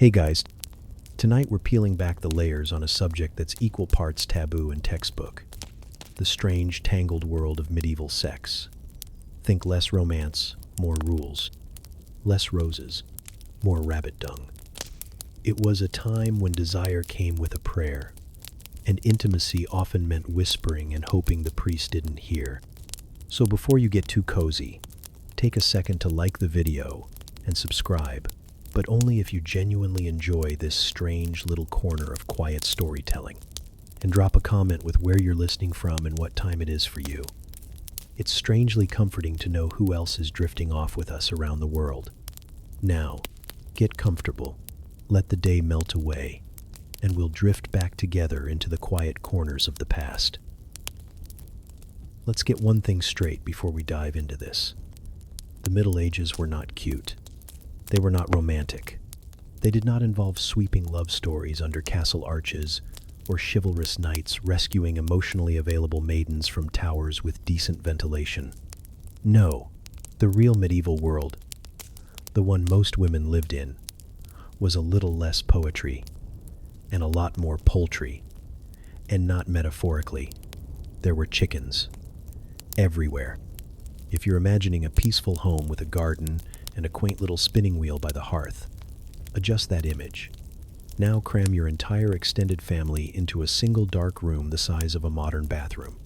Hey guys, tonight we're peeling back the layers on a subject that's equal parts taboo and textbook. The strange, tangled world of medieval sex. Think less romance, more rules. Less roses, more rabbit dung. It was a time when desire came with a prayer, and intimacy often meant whispering and hoping the priest didn't hear. So before you get too cozy, take a second to like the video and subscribe, but only if you genuinely enjoy this strange little corner of quiet storytelling. And drop a comment with where you're listening from and what time it is for you. It's strangely comforting to know who else is drifting off with us around the world. Now, get comfortable, let the day melt away, and we'll drift back together into the quiet corners of the past. Let's get one thing straight before we dive into this. The Middle Ages were not cute. They were not romantic. They did not involve sweeping love stories under castle arches or chivalrous knights rescuing emotionally available maidens from towers with decent ventilation. No, the real medieval world, the one most women lived in, was a little less poetry and a lot more poultry. And not metaphorically. There were chickens everywhere. If you're imagining a peaceful home with a garden and a quaint little spinning wheel by the hearth, adjust that image. Now cram your entire extended family into a single dark room the size of a modern bathroom.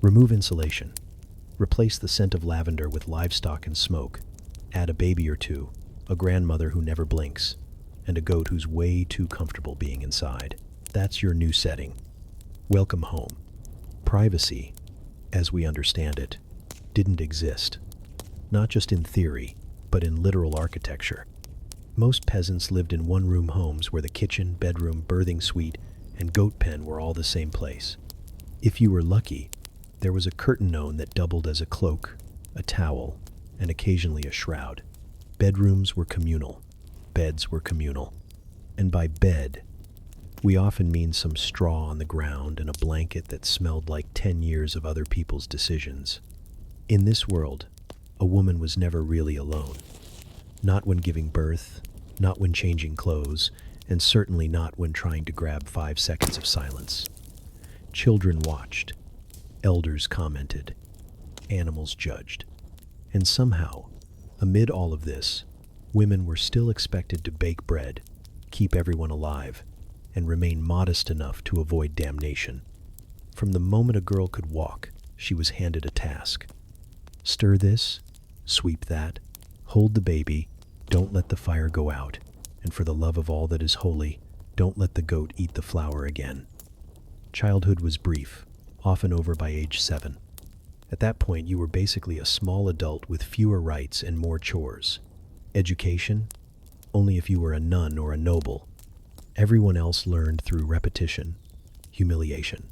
Remove insulation. Replace the scent of lavender with livestock and smoke. Add a baby or two, a grandmother who never blinks, and a goat who's way too comfortable being inside. That's your new setting. Welcome home. Privacy, as we understand it, didn't exist. Not just in theory, but in literal architecture. Most peasants lived in one-room homes where the kitchen, bedroom, birthing suite, and goat pen were all the same place. If you were lucky, there was a curtain known that doubled as a cloak, a towel, and occasionally a shroud. Bedrooms were communal. Beds were communal. And by bed, we often mean some straw on the ground and a blanket that smelled like 10 years of other people's decisions. In this world, a woman was never really alone. Not when giving birth, not when changing clothes, and certainly not when trying to grab 5 seconds of silence. Children watched, elders commented, animals judged. And somehow, amid all of this, women were still expected to bake bread, keep everyone alive, and remain modest enough to avoid damnation. From the moment a girl could walk, she was handed a task. Stir this, sweep that, hold the baby, don't let the fire go out, and for the love of all that is holy, don't let the goat eat the flour again. Childhood was brief, often over by age 7. At that point, you were basically a small adult with fewer rights and more chores. Education? Only if you were a nun or a noble. Everyone else learned through repetition, humiliation,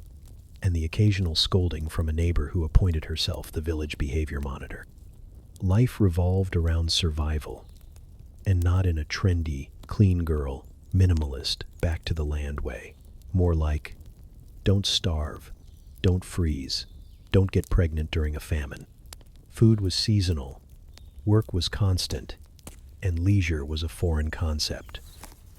and the occasional scolding from a neighbor who appointed herself the village behavior monitor. Life revolved around survival, and not in a trendy, clean girl, minimalist, back to the land way. More like, don't starve, don't freeze, don't get pregnant during a famine. Food was seasonal, work was constant, and leisure was a foreign concept.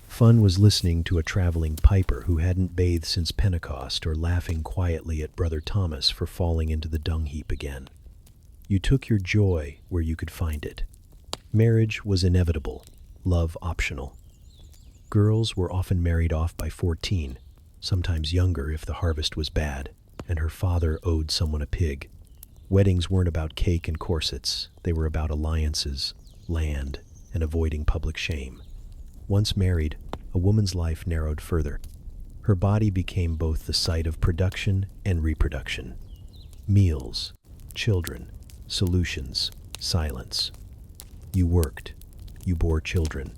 Fun was listening to a traveling piper who hadn't bathed since Pentecost or laughing quietly at Brother Thomas for falling into the dung heap again. You took your joy where you could find it. Marriage was inevitable, love optional. Girls were often married off by 14, sometimes younger if the harvest was bad, and her father owed someone a pig. Weddings weren't about cake and corsets, they were about alliances, land, and avoiding public shame. Once married, a woman's life narrowed further. Her body became both the site of production and reproduction. Meals, children, solutions, silence. You worked, you bore children,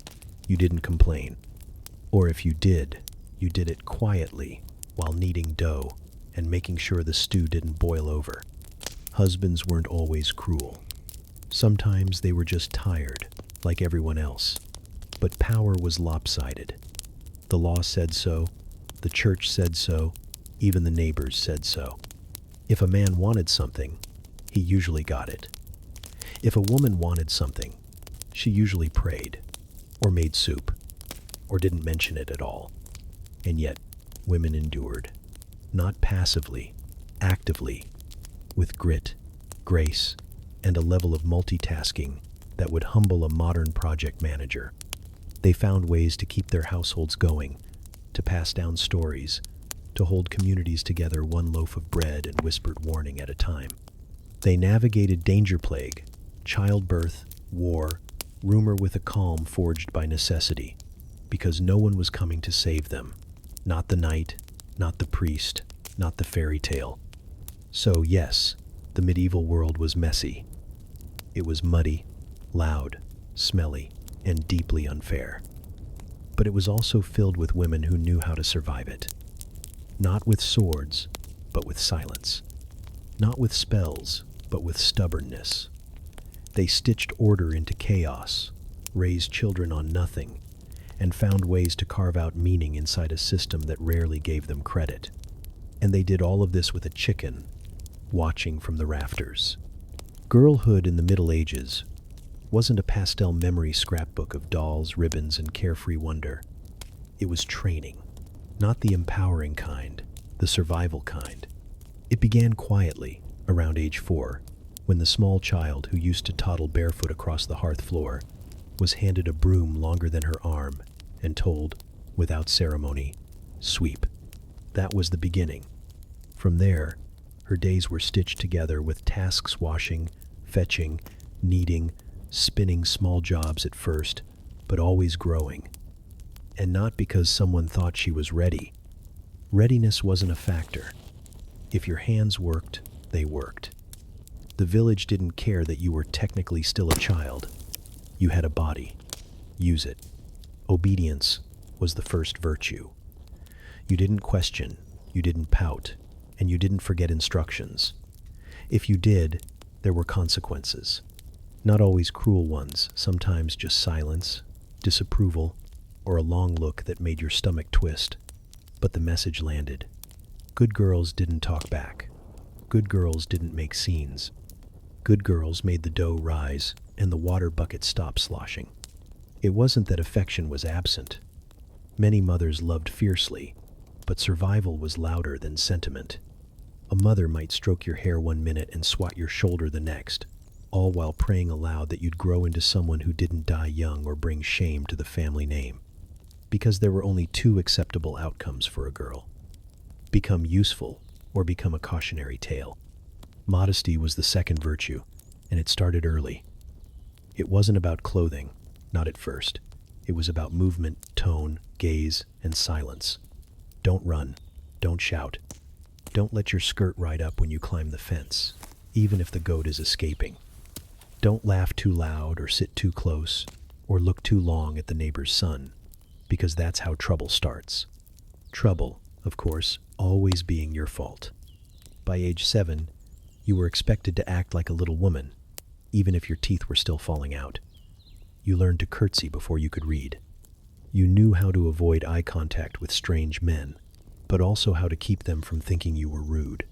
you didn't complain. Or if you did it quietly while kneading dough and making sure the stew didn't boil over. Husbands weren't always cruel. Sometimes they were just tired, like everyone else. But power was lopsided. The law said so, the church said so, even the neighbors said so. If a man wanted something, he usually got it. If a woman wanted something, she usually prayed, or made soup, or didn't mention it at all. And yet, women endured. Not passively, actively, with grit, grace, and a level of multitasking that would humble a modern project manager. They found ways to keep their households going, to pass down stories, to hold communities together one loaf of bread and whispered warning at a time. They navigated danger plague, childbirth, war, rumor with a calm forged by necessity, because no one was coming to save them. Not the knight, not the priest, not the fairy tale. So yes, the medieval world was messy. It was muddy, loud, smelly, and deeply unfair. But it was also filled with women who knew how to survive it. Not with swords, but with silence. Not with spells, but with stubbornness. They stitched order into chaos, raised children on nothing, and found ways to carve out meaning inside a system that rarely gave them credit. And they did all of this with a chicken watching from the rafters. Girlhood in the Middle Ages wasn't a pastel memory scrapbook of dolls, ribbons, and carefree wonder. It was training, not the empowering kind, the survival kind. It began quietly, around age 4, when the small child who used to toddle barefoot across the hearth floor was handed a broom longer than her arm and told, without ceremony, "Sweep." That was the beginning. From there, her days were stitched together with tasks: washing, fetching, kneading, spinning, small jobs at first, but always growing. And not because someone thought she was ready. Readiness wasn't a factor. If your hands worked, they worked. The village didn't care that you were technically still a child. You had a body. Use it. Obedience was the first virtue. You didn't question, you didn't pout, and you didn't forget instructions. If you did, there were consequences. Not always cruel ones, sometimes just silence, disapproval, or a long look that made your stomach twist. But the message landed. Good girls didn't talk back. Good girls didn't make scenes. Good girls made the dough rise and the water bucket stop sloshing. It wasn't that affection was absent. Many mothers loved fiercely, but survival was louder than sentiment. A mother might stroke your hair one minute and swat your shoulder the next, all while praying aloud that you'd grow into someone who didn't die young or bring shame to the family name. Because there were only two acceptable outcomes for a girl: become useful or become a cautionary tale. Modesty was the second virtue, and it started early. It wasn't about clothing, not at first. It was about movement, tone, gaze, and silence. Don't run. Don't shout. Don't let your skirt ride up when you climb the fence, even if the goat is escaping. Don't laugh too loud or sit too close or look too long at the neighbor's son, because that's how trouble starts. Trouble, of course, always being your fault. By age 7, you were expected to act like a little woman, even if your teeth were still falling out. You learned to curtsy before you could read. You knew how to avoid eye contact with strange men, but also how to keep them from thinking you were rude.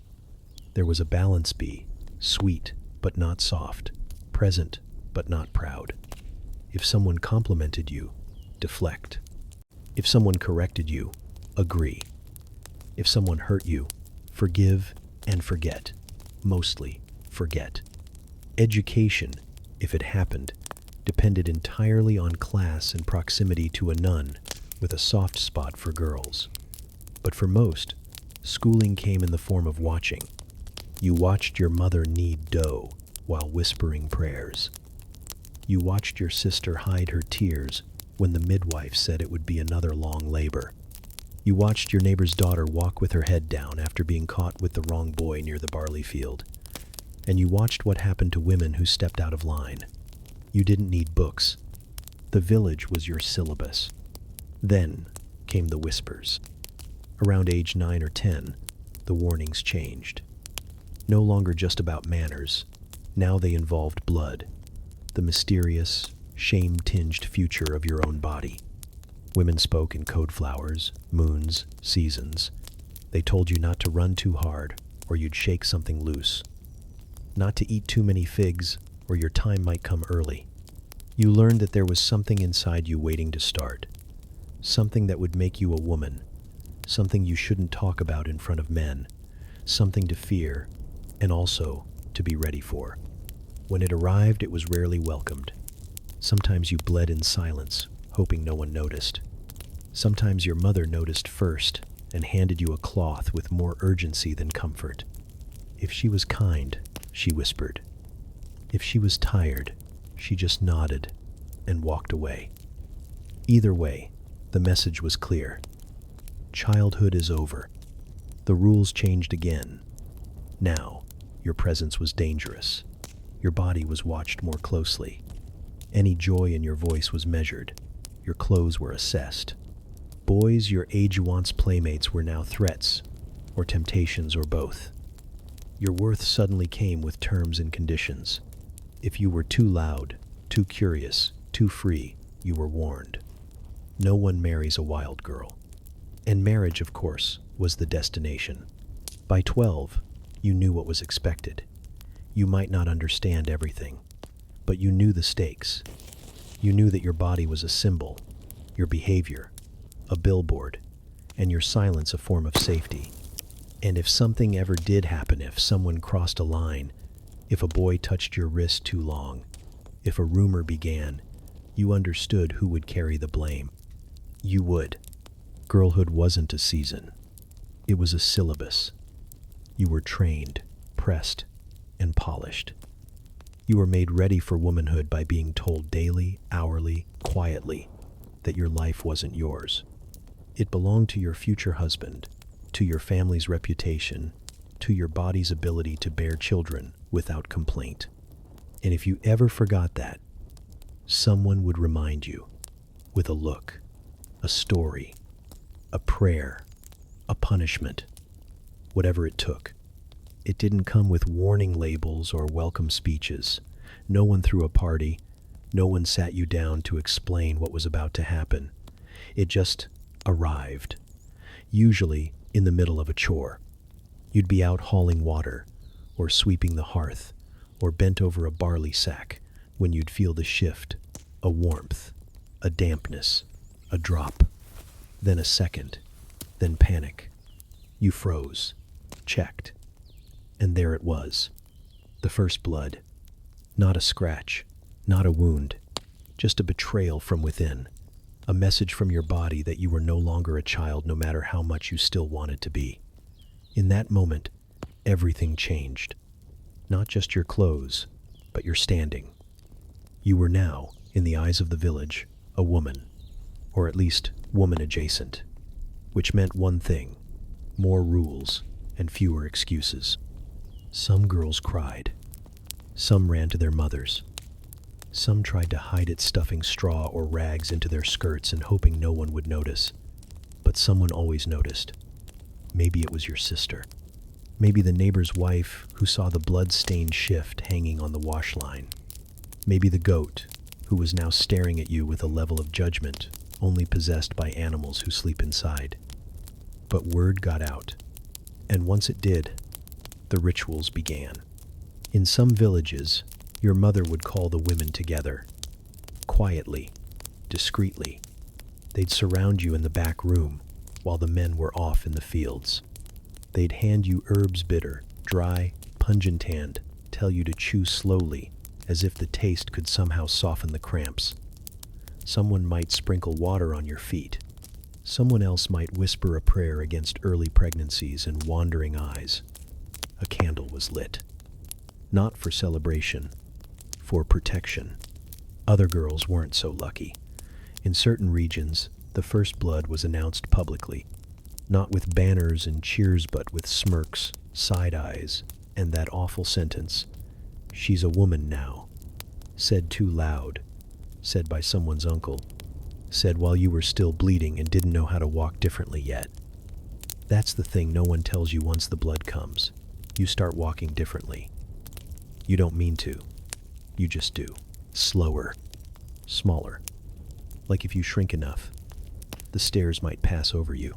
There was a balance: be sweet but not soft, present but not proud. If someone complimented you, deflect. If someone corrected you, agree. If someone hurt you, forgive and forget. Mostly, forget. Education, if it happened, depended entirely on class and proximity to a nun with a soft spot for girls. But for most, schooling came in the form of watching. You watched your mother knead dough while whispering prayers. You watched your sister hide her tears when the midwife said it would be another long labor. You watched your neighbor's daughter walk with her head down after being caught with the wrong boy near the barley field. And you watched what happened to women who stepped out of line. You didn't need books. The village was your syllabus. Then came the whispers. Around age 9 or 10, the warnings changed. No longer just about manners. Now they involved blood, the mysterious, shame-tinged future of your own body. Women spoke in code flowers, moons, seasons. They told you not to run too hard, or you'd shake something loose. Not to eat too many figs, or your time might come early. You learned that there was something inside you waiting to start. something that would make you a woman, something you shouldn't talk about in front of men, something to fear and also to be ready for. When it arrived, it was rarely welcomed. Sometimes you bled in silence, hoping no one noticed. Sometimes your mother noticed first and handed you a cloth with more urgency than comfort. If she was kind, she whispered. If she was tired, she just nodded and walked away. Either way, the message was clear. Childhood is over. The rules changed again. Now, your presence was dangerous. Your body was watched more closely. Any joy in your voice was measured. Your clothes were assessed. Boys your age-once playmates were now threats, or temptations, or both. Your worth suddenly came with terms and conditions. If you were too loud, too curious, too free, you were warned. No one marries a wild girl. And marriage, of course, was the destination. By 12, you knew what was expected. You might not understand everything, but you knew the stakes. You knew that your body was a symbol, your behavior a billboard, and your silence a form of safety. And if something ever did happen, if someone crossed a line, if a boy touched your wrist too long, if a rumor began, you understood who would carry the blame. You would. Girlhood wasn't a season. It was a syllabus. You were trained, pressed, and polished. You were made ready for womanhood by being told daily, hourly, quietly, that your life wasn't yours. It belonged to your future husband, to your family's reputation, to your body's ability to bear children without complaint. And if you ever forgot that, someone would remind you with a look, a story, a prayer, a punishment, whatever it took. It didn't come with warning labels or welcome speeches. No one threw a party. No one sat you down to explain what was about to happen. It just arrived, usually in the middle of a chore. You'd be out hauling water, or sweeping the hearth, or bent over a barley sack when you'd feel the shift, a warmth, a dampness, a drop, then a second, then panic. You froze, checked, and there it was, the first blood. Not a scratch, not a wound, just a betrayal from within. A message from your body that you were no longer a child, no matter how much you still wanted to be. In that moment, everything changed. Not just your clothes, but your standing. You were now, in the eyes of the village, a woman, or at least woman adjacent, which meant one thing: more rules and fewer excuses. Some girls cried. Some ran to their mothers. Some tried to hide it, stuffing straw or rags into their skirts and hoping no one would notice. But someone always noticed. Maybe it was your sister. Maybe the neighbor's wife who saw the blood-stained shift hanging on the wash line. Maybe the goat who was now staring at you with a level of judgment only possessed by animals who sleep inside. But word got out. And once it did, the rituals began. In some villages, your mother would call the women together. Quietly, discreetly. They'd surround you in the back room while the men were off in the fields. They'd hand you herbs bitter, dry, pungent, and tell you to chew slowly, as if the taste could somehow soften the cramps. Someone might sprinkle water on your feet. Someone else might whisper a prayer against early pregnancies and wandering eyes. A candle was lit. Not for celebration, for protection. Other girls weren't so lucky. In certain regions, the first blood was announced publicly, not with banners and cheers but with smirks, side eyes, and that awful sentence, "She's a woman now," said too loud, said by someone's uncle, said while you were still bleeding and didn't know how to walk differently yet. That's the thing no one tells you once the blood comes. You start walking differently. You don't mean to. You just do. Slower. Smaller. Like if you shrink enough, the stairs might pass over you.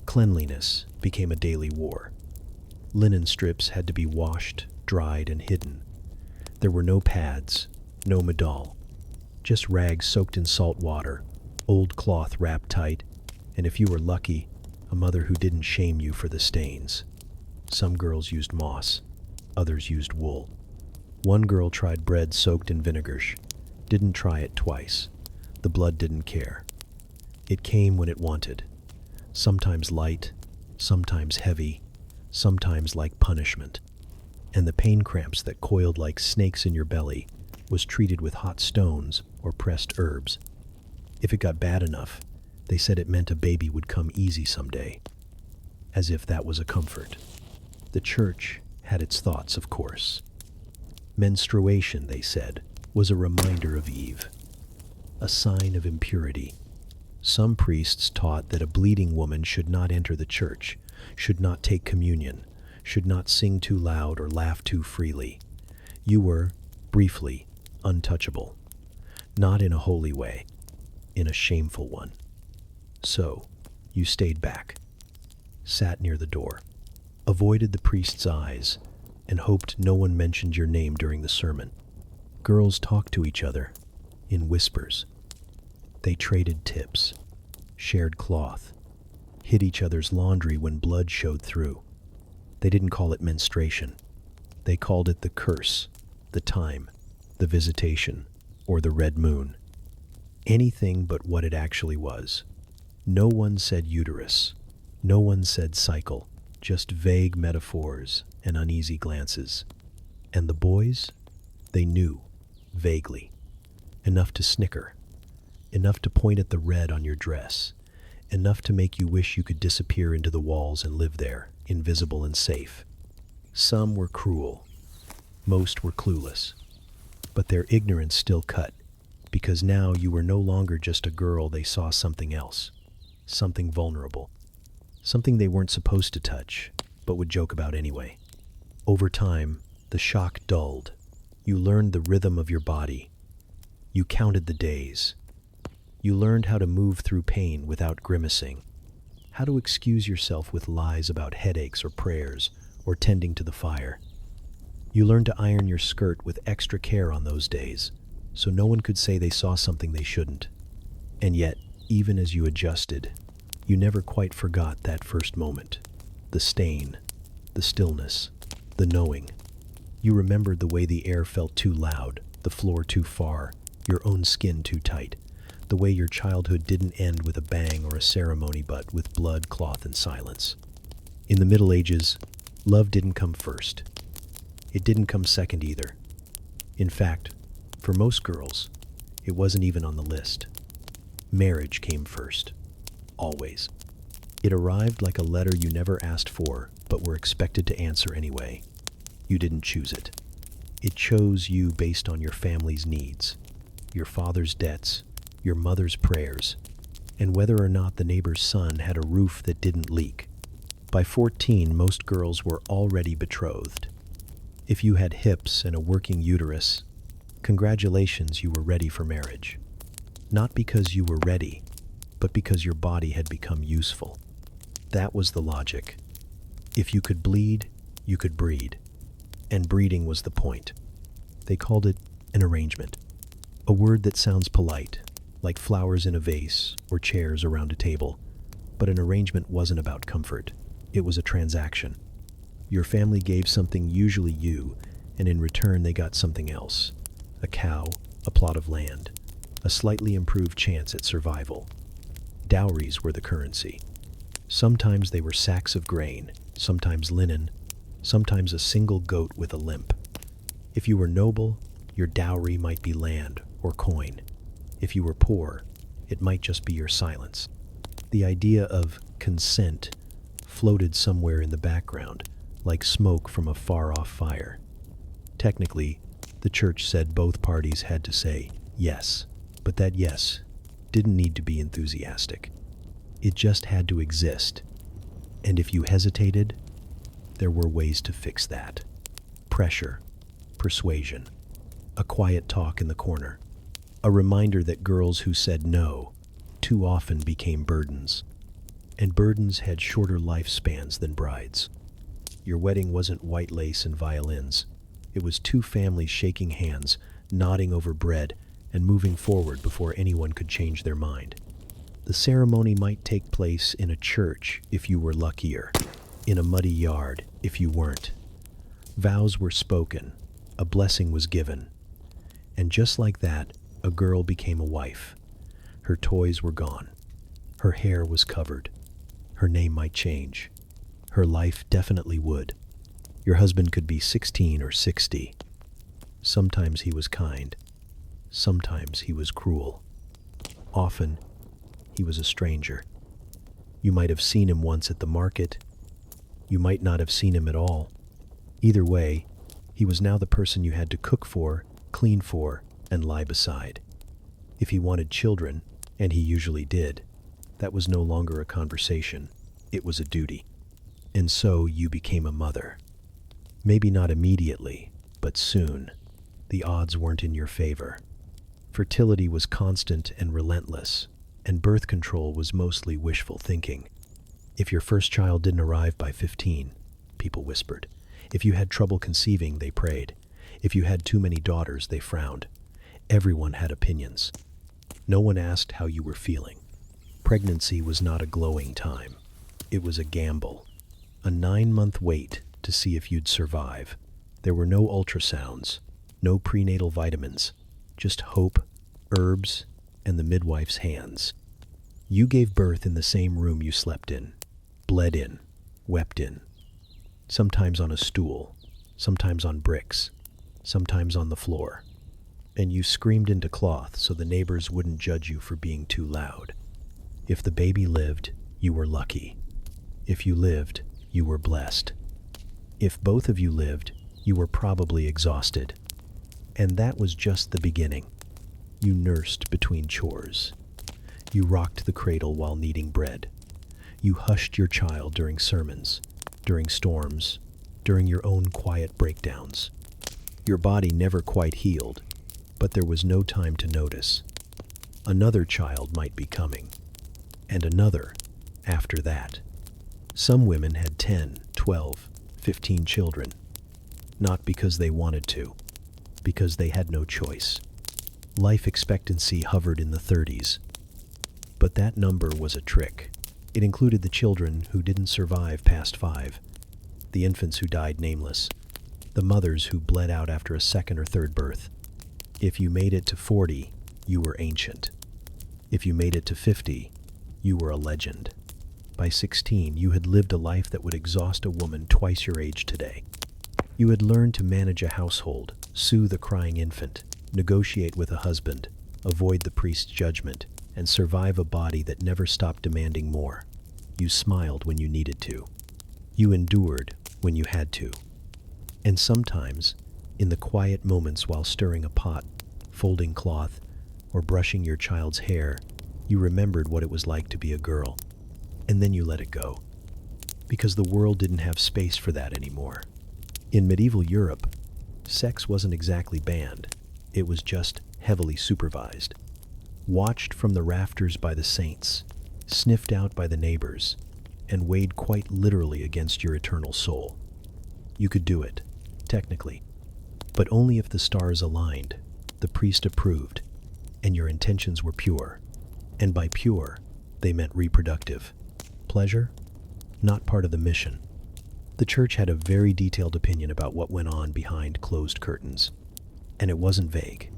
Cleanliness became a daily war. Linen strips had to be washed, dried, and hidden. There were no pads, no midrolls, just rags soaked in salt water, old cloth wrapped tight, and if you were lucky, a mother who didn't shame you for the stains. Some girls used moss, others used wool. One girl tried bread soaked in vinegar, didn't try it twice. The blood didn't care. It came when it wanted, sometimes light, sometimes heavy, sometimes like punishment. And the pain cramps that coiled like snakes in your belly was treated with hot stones or pressed herbs. If it got bad enough, they said it meant a baby would come easy someday, as if that was a comfort. The church had its thoughts, of course. Menstruation, they said, was a reminder of Eve, a sign of impurity. Some priests taught that a bleeding woman should not enter the church, should not take communion, should not sing too loud or laugh too freely. You were, briefly, untouchable. Not in a holy way, in a shameful one. So, you stayed back, sat near the door, avoided the priest's eyes, and hoped no one mentioned your name during the sermon. Girls talked to each other, in whispers. They traded tips, shared cloth, hid each other's laundry when blood showed through. They didn't call it menstruation. They called it the curse, the time, the visitation, or the red moon. Anything but what it actually was. No one said uterus. No one said cycle. Just vague metaphors and uneasy glances. And the boys? They knew, vaguely. Enough to snicker. Enough to point at the red on your dress. Enough to make you wish you could disappear into the walls and live there, invisible and safe. Some were cruel. Most were clueless. But their ignorance still cut, because now you were no longer just a girl. They saw something else. Something vulnerable. Something they weren't supposed to touch, but would joke about anyway. Over time, the shock dulled. You learned the rhythm of your body. You counted the days. You learned how to move through pain without grimacing. How to excuse yourself with lies about headaches or prayers or tending to the fire. You learned to iron your skirt with extra care on those days, so no one could say they saw something they shouldn't. And yet, even as you adjusted, you never quite forgot that first moment. The stain, the stillness, the knowing. You remembered the way the air felt too loud, the floor too far, your own skin too tight. The way your childhood didn't end with a bang or a ceremony, but with blood, cloth, and silence. In the Middle Ages, love didn't come first. It didn't come second either. In fact, for most girls, it wasn't even on the list. Marriage came first. Always. It arrived like a letter you never asked for, but were expected to answer anyway. You didn't choose it. It chose you based on your family's needs, your father's debts, your mother's prayers, and whether or not the neighbor's son had a roof that didn't leak. By 14, most girls were already betrothed. If you had hips and a working uterus, congratulations, you were ready for marriage. Not because you were ready, but because your body had become useful. That was the logic. If you could bleed, you could breed. And breeding was the point. They called it an arrangement. A word that sounds polite, like flowers in a vase or chairs around a table. But an arrangement wasn't about comfort. It was a transaction. Your family gave something, usually you, and in return they got something else. A cow, a plot of land, a slightly improved chance at survival. Dowries were the currency. Sometimes they were sacks of grain, sometimes linen, sometimes a single goat with a limp. If you were noble, your dowry might be land or coin. If you were poor, it might just be your silence. The idea of consent floated somewhere in the background, like smoke from a far-off fire. Technically, the church said both parties had to say yes, but that yes didn't need to be enthusiastic. It just had to exist. And if you hesitated, there were ways to fix that. Pressure, persuasion, a quiet talk in the corner, a reminder that girls who said no too often became burdens. And burdens had shorter lifespans than brides. Your wedding wasn't white lace and violins. It was two families shaking hands, nodding over bread, and moving forward before anyone could change their mind. The ceremony might take place in a church if you were luckier, in a muddy yard if you weren't. Vows were spoken, a blessing was given, and just like that, a girl became a wife. Her toys were gone. Her hair was covered. Her name might change. Her life definitely would. Your husband could be 16 or 60. Sometimes he was kind. Sometimes he was cruel. Often, he was a stranger. You might have seen him once at the market. You might not have seen him at all. Either way, he was now the person you had to cook for, clean for, and lie beside. If he wanted children, and he usually did, that was no longer a conversation. It was a duty. And so you became a mother. Maybe not immediately, but soon. The odds weren't in your favor. Fertility was constant and relentless, and birth control was mostly wishful thinking. If your first child didn't arrive by 15, people whispered. If you had trouble conceiving, they prayed. If you had too many daughters, they frowned. Everyone had opinions. No one asked how you were feeling. Pregnancy was not a glowing time. It was a gamble. A 9-month wait to see if you'd survive. There were no ultrasounds, no prenatal vitamins, just hope, herbs, and the midwife's hands. You gave birth in the same room you slept in, bled in, wept in. Sometimes on a stool, sometimes on bricks, sometimes on the floor. And you screamed into cloth so the neighbors wouldn't judge you for being too loud. If the baby lived, you were lucky. If you lived, you were blessed. If both of you lived, you were probably exhausted. And that was just the beginning. You nursed between chores. You rocked the cradle while kneading bread. You hushed your child during sermons, during storms, during your own quiet breakdowns. Your body never quite healed, but there was no time to notice. Another child might be coming, and another after that. Some women had 10, 12, 15 children, not because they wanted to, because they had no choice. Life expectancy hovered in the 30s. But that number was a trick. It included the children who didn't survive past 5, the infants who died nameless, the mothers who bled out after a second or third birth. If you made it to 40, you were ancient. If you made it to 50, you were a legend. By 16, you had lived a life that would exhaust a woman twice your age today. You had learned to manage a household, soothe a crying infant, negotiate with a husband, avoid the priest's judgment, and survive a body that never stopped demanding more. You smiled when you needed to. You endured when you had to. And sometimes, in the quiet moments while stirring a pot, folding cloth, or brushing your child's hair, you remembered what it was like to be a girl. And then you let it go. Because the world didn't have space for that anymore. In medieval Europe, sex wasn't exactly banned. It was just heavily supervised. Watched from the rafters by the saints, sniffed out by the neighbors, and weighed quite literally against your eternal soul. You could do it, technically, but only if the stars aligned, the priest approved, and your intentions were pure. And by pure, they meant reproductive. Pleasure? Not part of the mission. The church had a very detailed opinion about what went on behind closed curtains, and it wasn't vague.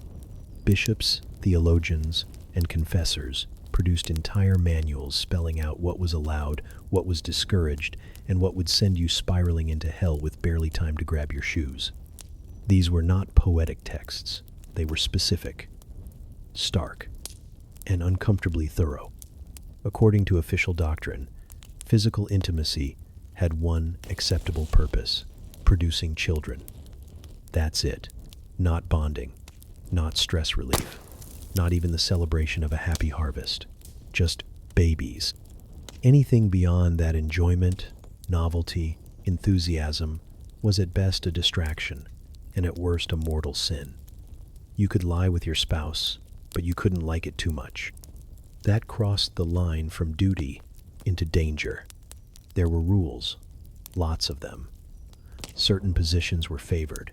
Bishops, theologians, and confessors produced entire manuals spelling out what was allowed, what was discouraged, and what would send you spiraling into hell with barely time to grab your shoes. These were not poetic texts. They were specific, stark, and uncomfortably thorough. According to official doctrine, physical intimacy had one acceptable purpose: producing children. That's it. Not bonding, not stress relief, not even the celebration of a happy harvest. Just babies. Anything beyond that enjoyment, novelty, enthusiasm was at best a distraction, and at worst a mortal sin. You could lie with your spouse, but you couldn't like it too much. That crossed the line from duty into danger. There were rules, lots of them. Certain positions were favored,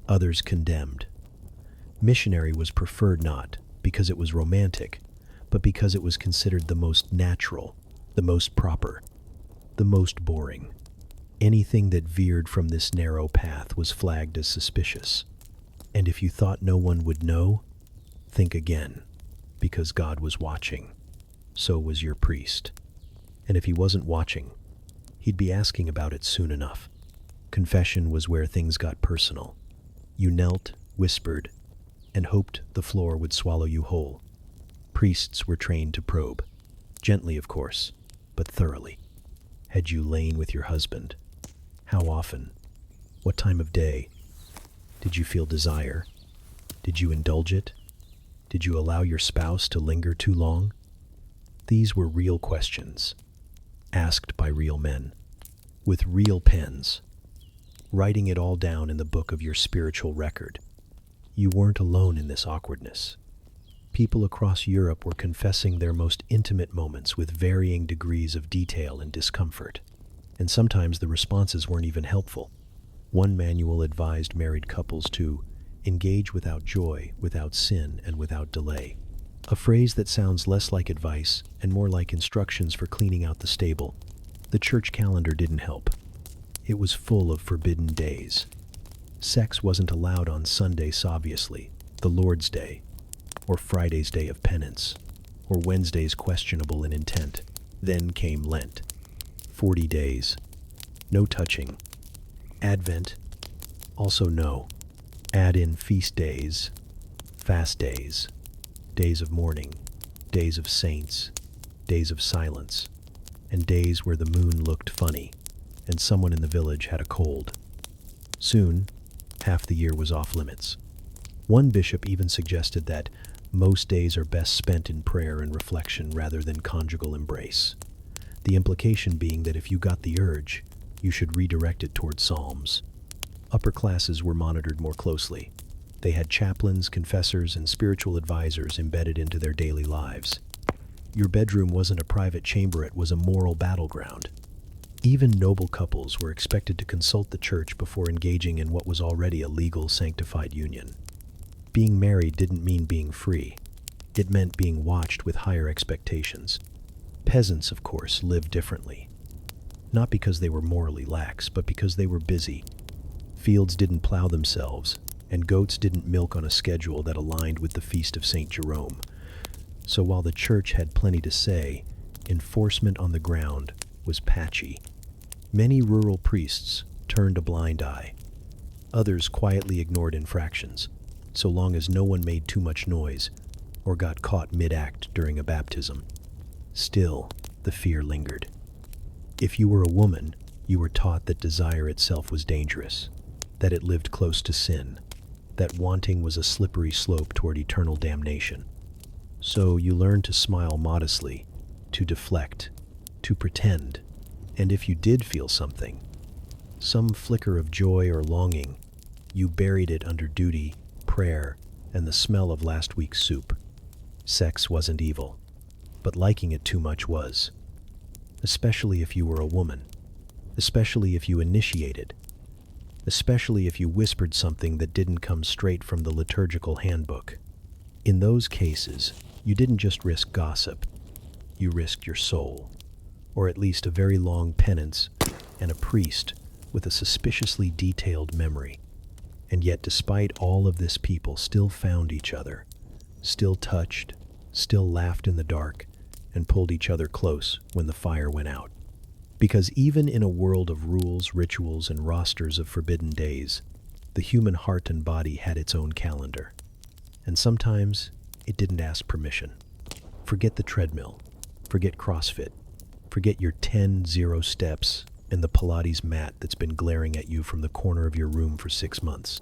others condemned. Missionary was preferred not because it was romantic, but because it was considered the most natural, the most proper, the most boring. Anything that veered from this narrow path was flagged as suspicious. And if you thought no one would know, think again, because God was watching. So was your priest. And if he wasn't watching, he'd be asking about it soon enough. Confession was where things got personal. You knelt, whispered, and hoped the floor would swallow you whole. Priests were trained to probe. Gently, of course, but thoroughly. Had you lain with your husband? How often? What time of day? Did you feel desire? Did you indulge it? Did you allow your spouse to linger too long? These were real questions, asked by real men, with real pens, writing it all down in the book of your spiritual record. You weren't alone in this awkwardness. People across Europe were confessing their most intimate moments with varying degrees of detail and discomfort, and sometimes the responses weren't even helpful. One manual advised married couples to engage without joy, without sin, and without delay. A phrase that sounds less like advice and more like instructions for cleaning out the stable. The church calendar didn't help. It was full of forbidden days. Sex wasn't allowed on Sundays, obviously, the Lord's Day, or Friday's Day of Penance, or Wednesday's questionable in intent. Then came Lent. 40 days. No touching. Advent. Also no. Add in feast days, fast days, days of mourning, days of saints, days of silence, and days where the moon looked funny and someone in the village had a cold. Soon, half the year was off limits. One bishop even suggested that most days are best spent in prayer and reflection rather than conjugal embrace. The implication being that if you got the urge, you should redirect it toward psalms. Upper classes were monitored more closely. They had chaplains, confessors, and spiritual advisors embedded into their daily lives. Your bedroom wasn't a private chamber, it was a moral battleground. Even noble couples were expected to consult the church before engaging in what was already a legal, sanctified union. Being married didn't mean being free. It meant being watched with higher expectations. Peasants, of course, lived differently. Not because they were morally lax, but because they were busy. Fields didn't plow themselves, and goats didn't milk on a schedule that aligned with the feast of St. Jerome. So while the church had plenty to say, enforcement on the ground was patchy. Many rural priests turned a blind eye. Others quietly ignored infractions, so long as no one made too much noise or got caught mid-act during a baptism. Still, the fear lingered. If you were a woman, you were taught that desire itself was dangerous, that it lived close to sin, that wanting was a slippery slope toward eternal damnation. So you learned to smile modestly, to deflect, to pretend, and if you did feel something, some flicker of joy or longing, you buried it under duty, prayer, and the smell of last week's soup. Sex wasn't evil, but liking it too much was. Especially if you were a woman, especially if you initiated, especially if you whispered something that didn't come straight from the liturgical handbook. In those cases, you didn't just risk gossip, you risked your soul, or at least a very long penance and a priest with a suspiciously detailed memory. And yet, despite all of this, people still found each other, still touched, still laughed in the dark, and pulled each other close when the fire went out. Because even in a world of rules, rituals, and rosters of forbidden days, the human heart and body had its own calendar. And sometimes it didn't ask permission. Forget the treadmill, forget CrossFit, forget your 10-0 steps and the Pilates mat that's been glaring at you from the corner of your room for 6 months.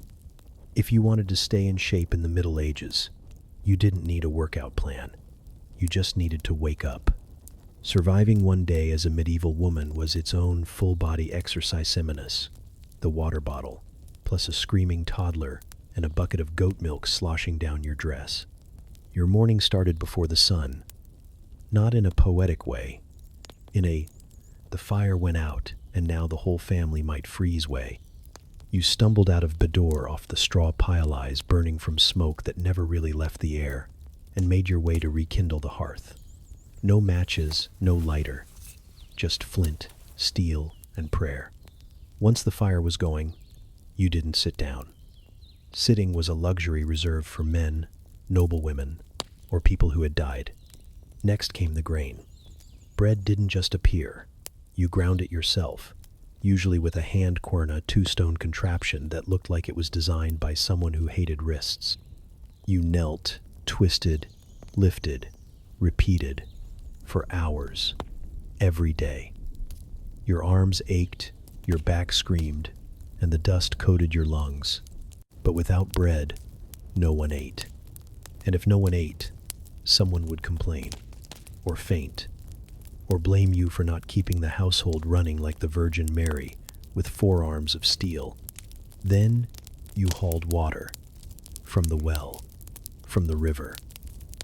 If you wanted to stay in shape in the Middle Ages, you didn't need a workout plan. You just needed to wake up. Surviving one day as a medieval woman was its own full-body exercise seminas. The water bottle, plus a screaming toddler and a bucket of goat milk sloshing down your dress. Your morning started before the sun, not in a poetic way, in a the fire went out and now the whole family might freeze way. You stumbled out of Bedore off the straw pile-eyes burning from smoke that never really left the air, and made your way to rekindle the hearth. No matches, no lighter, just flint, steel, and prayer. Once the fire was going, you didn't sit down. Sitting was a luxury reserved for men, noble women, or people who had died. Next came the grain. Bread didn't just appear. You ground it yourself, usually with a hand querna two-stone contraption that looked like it was designed by someone who hated wrists. You knelt, twisted, lifted, repeated, for hours, every day. Your arms ached, your back screamed, and the dust coated your lungs. But without bread, no one ate. And if no one ate, someone would complain, or faint, or blame you for not keeping the household running like the Virgin Mary with forearms of steel. Then you hauled water from the well, from the river,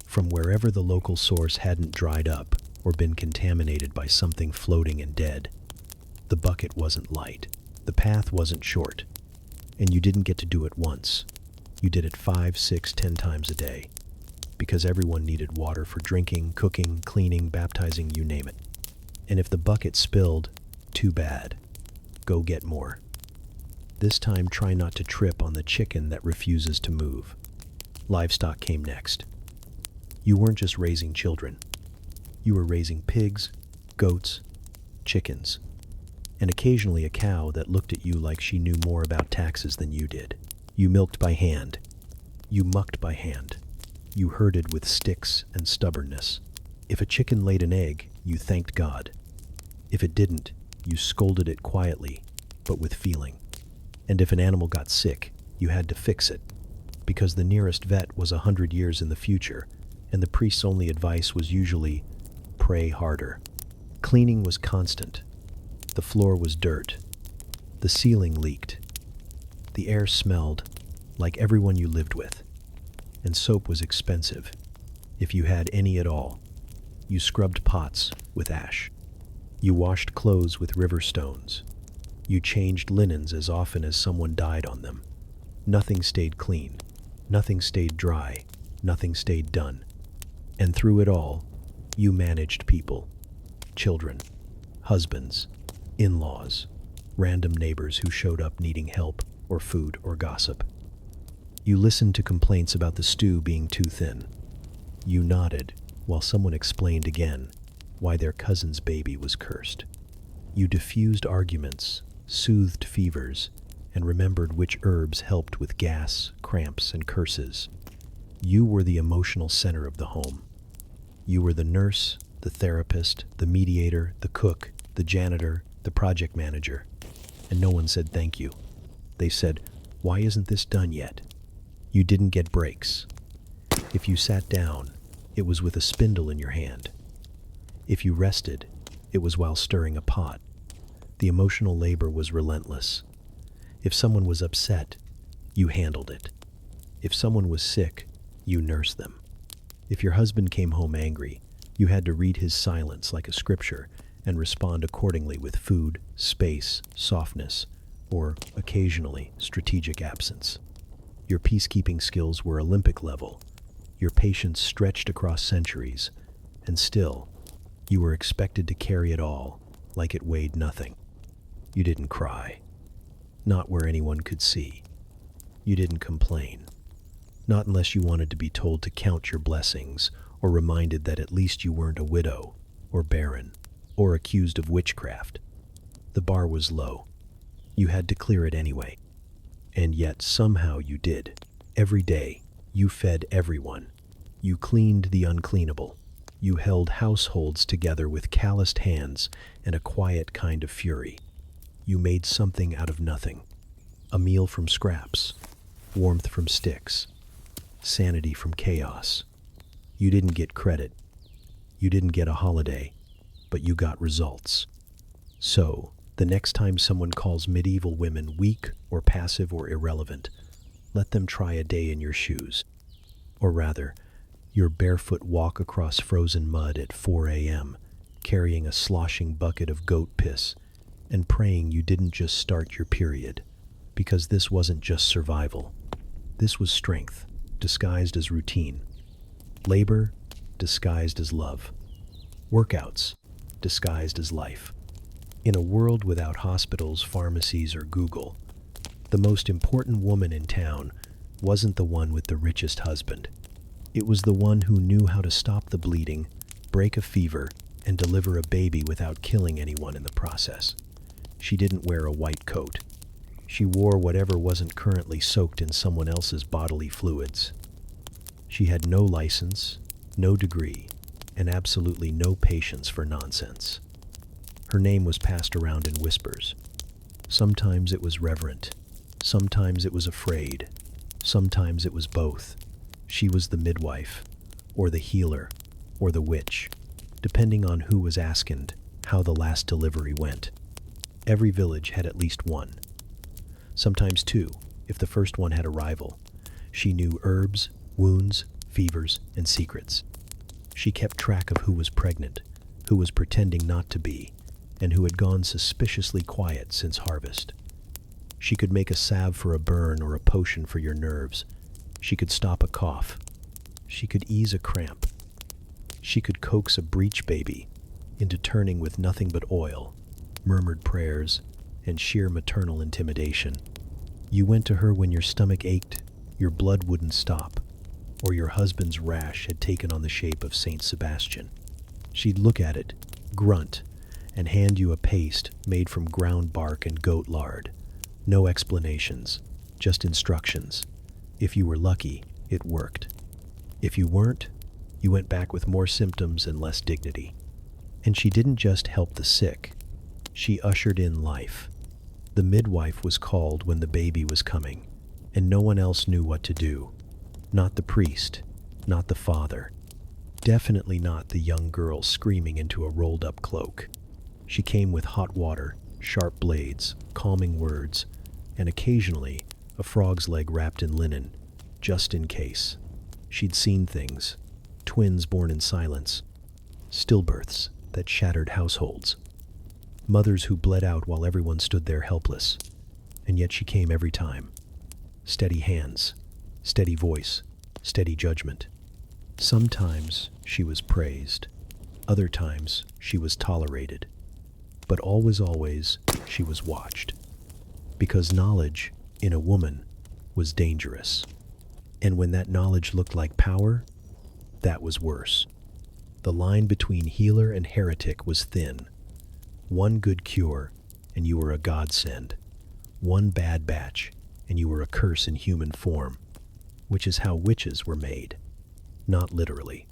from wherever the local source hadn't dried up or been contaminated by something floating and dead. The bucket wasn't light, the path wasn't short, and you didn't get to do it once. You did it 5, 6, 10 times a day, because everyone needed water for drinking, cooking, cleaning, baptizing, you name it. And if the bucket spilled, too bad. Go get more. This time try not to trip on the chicken that refuses to move. Livestock came next. You weren't just raising children. You were raising pigs, goats, chickens, and occasionally a cow that looked at you like she knew more about taxes than you did. You milked by hand. You mucked by hand. You herded with sticks and stubbornness. If a chicken laid an egg, you thanked God. If it didn't, you scolded it quietly, but with feeling. And if an animal got sick, you had to fix it, because the nearest vet was 100 years in the future, and the priest's only advice was usually, pray harder. Cleaning was constant. The floor was dirt. The ceiling leaked. The air smelled like everyone you lived with. And soap was expensive, if you had any at all. You scrubbed pots with ash. You washed clothes with river stones. You changed linens as often as someone died on them. Nothing stayed clean. Nothing stayed dry. Nothing stayed done. And through it all, you managed people. Children, husbands, in-laws, random neighbors who showed up needing help or food or gossip. You listened to complaints about the stew being too thin. You nodded while someone explained again why their cousin's baby was cursed. You diffused arguments, soothed fevers, and remembered which herbs helped with gas, cramps, and curses. You were the emotional center of the home. You were the nurse, the therapist, the mediator, the cook, the janitor, the project manager. And no one said thank you. They said, why isn't this done yet? You didn't get breaks. If you sat down, it was with a spindle in your hand. If you rested, it was while stirring a pot. The emotional labor was relentless. If someone was upset, you handled it. If someone was sick, you nursed them. If your husband came home angry, you had to read his silence like a scripture and respond accordingly with food, space, softness, or, occasionally, strategic absence. Your peacekeeping skills were Olympic level. Your patience stretched across centuries, and still, you were expected to carry it all like it weighed nothing. You didn't cry. Not where anyone could see. You didn't complain. Not unless you wanted to be told to count your blessings or reminded that at least you weren't a widow or barren or accused of witchcraft. The bar was low. You had to clear it anyway. And yet somehow you did. Every day, you fed everyone. You cleaned the uncleanable. You held households together with calloused hands and a quiet kind of fury. You made something out of nothing. A meal from scraps, warmth from sticks, sanity from chaos. You didn't get credit. You didn't get a holiday, but you got results. So, the next time someone calls medieval women weak or passive or irrelevant, let them try a day in your shoes. Or rather, your barefoot walk across frozen mud at 4 a.m., carrying a sloshing bucket of goat piss, and praying you didn't just start your period, because this wasn't just survival. This was strength, disguised as routine. Labor disguised as love. Workouts disguised as life. In a world without hospitals, pharmacies, or Google, the most important woman in town wasn't the one with the richest husband. It was the one who knew how to stop the bleeding, break a fever, and deliver a baby without killing anyone in the process. She didn't wear a white coat. She wore whatever wasn't currently soaked in someone else's bodily fluids. She had no license, no degree, and absolutely no patience for nonsense. Her name was passed around in whispers. Sometimes it was reverent. Sometimes it was afraid. Sometimes it was both. She was the midwife, or the healer, or the witch, depending on who was asking how the last delivery went. Every village had at least one. Sometimes two, if the first one had a rival. She knew herbs, wounds, fevers, and secrets. She kept track of who was pregnant, who was pretending not to be, and who had gone suspiciously quiet since harvest. She could make a salve for a burn or a potion for your nerves. She could stop a cough. She could ease a cramp. She could coax a breech baby into turning with nothing but oil, murmured prayers, and sheer maternal intimidation. You went to her when your stomach ached, your blood wouldn't stop, or your husband's rash had taken on the shape of Saint Sebastian. She'd look at it, grunt, and hand you a paste made from ground bark and goat lard. No explanations, just instructions. If you were lucky, it worked. If you weren't, you went back with more symptoms and less dignity. And she didn't just help the sick, she ushered in life. The midwife was called when the baby was coming, and no one else knew what to do. Not the priest, not the father, definitely not the young girl screaming into a rolled-up cloak. She came with hot water, sharp blades, calming words, and occasionally a frog's leg wrapped in linen, just in case. She'd seen things, twins born in silence, stillbirths that shattered households, mothers who bled out while everyone stood there helpless, and yet she came every time. Steady hands, steady voice, steady judgment. Sometimes she was praised, other times she was tolerated, but always, she was watched. Because knowledge, in a woman, was dangerous. And when that knowledge looked like power, that was worse. The line between healer and heretic was thin. One good cure, and you were a godsend. One bad batch, and you were a curse in human form, which is how witches were made. Not literally.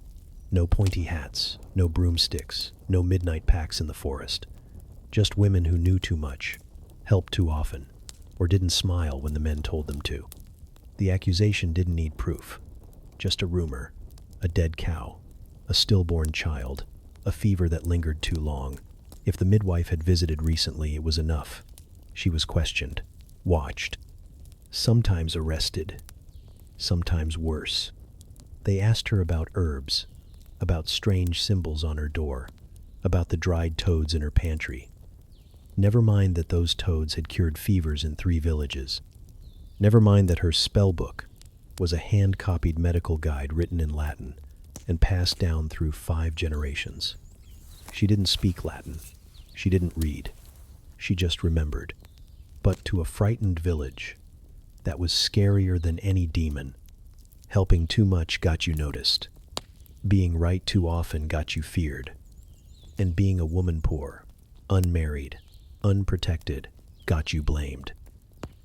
No pointy hats, no broomsticks, no midnight packs in the forest. Just women who knew too much, helped too often, or didn't smile when the men told them to. The accusation didn't need proof. Just a rumor, a dead cow, a stillborn child, a fever that lingered too long. If the midwife had visited recently, it was enough. She was questioned, watched, sometimes arrested, sometimes worse. They asked her about herbs, about strange symbols on her door, about the dried toads in her pantry. Never mind that those toads had cured fevers in 3 villages. Never mind that her spell book was a hand-copied medical guide written in Latin and passed down through 5 generations. She didn't speak Latin. She didn't read. She just remembered. But to a frightened village, that was scarier than any demon. Helping too much got you noticed. Being right too often got you feared. And being a woman poor, unmarried, unprotected, got you blamed.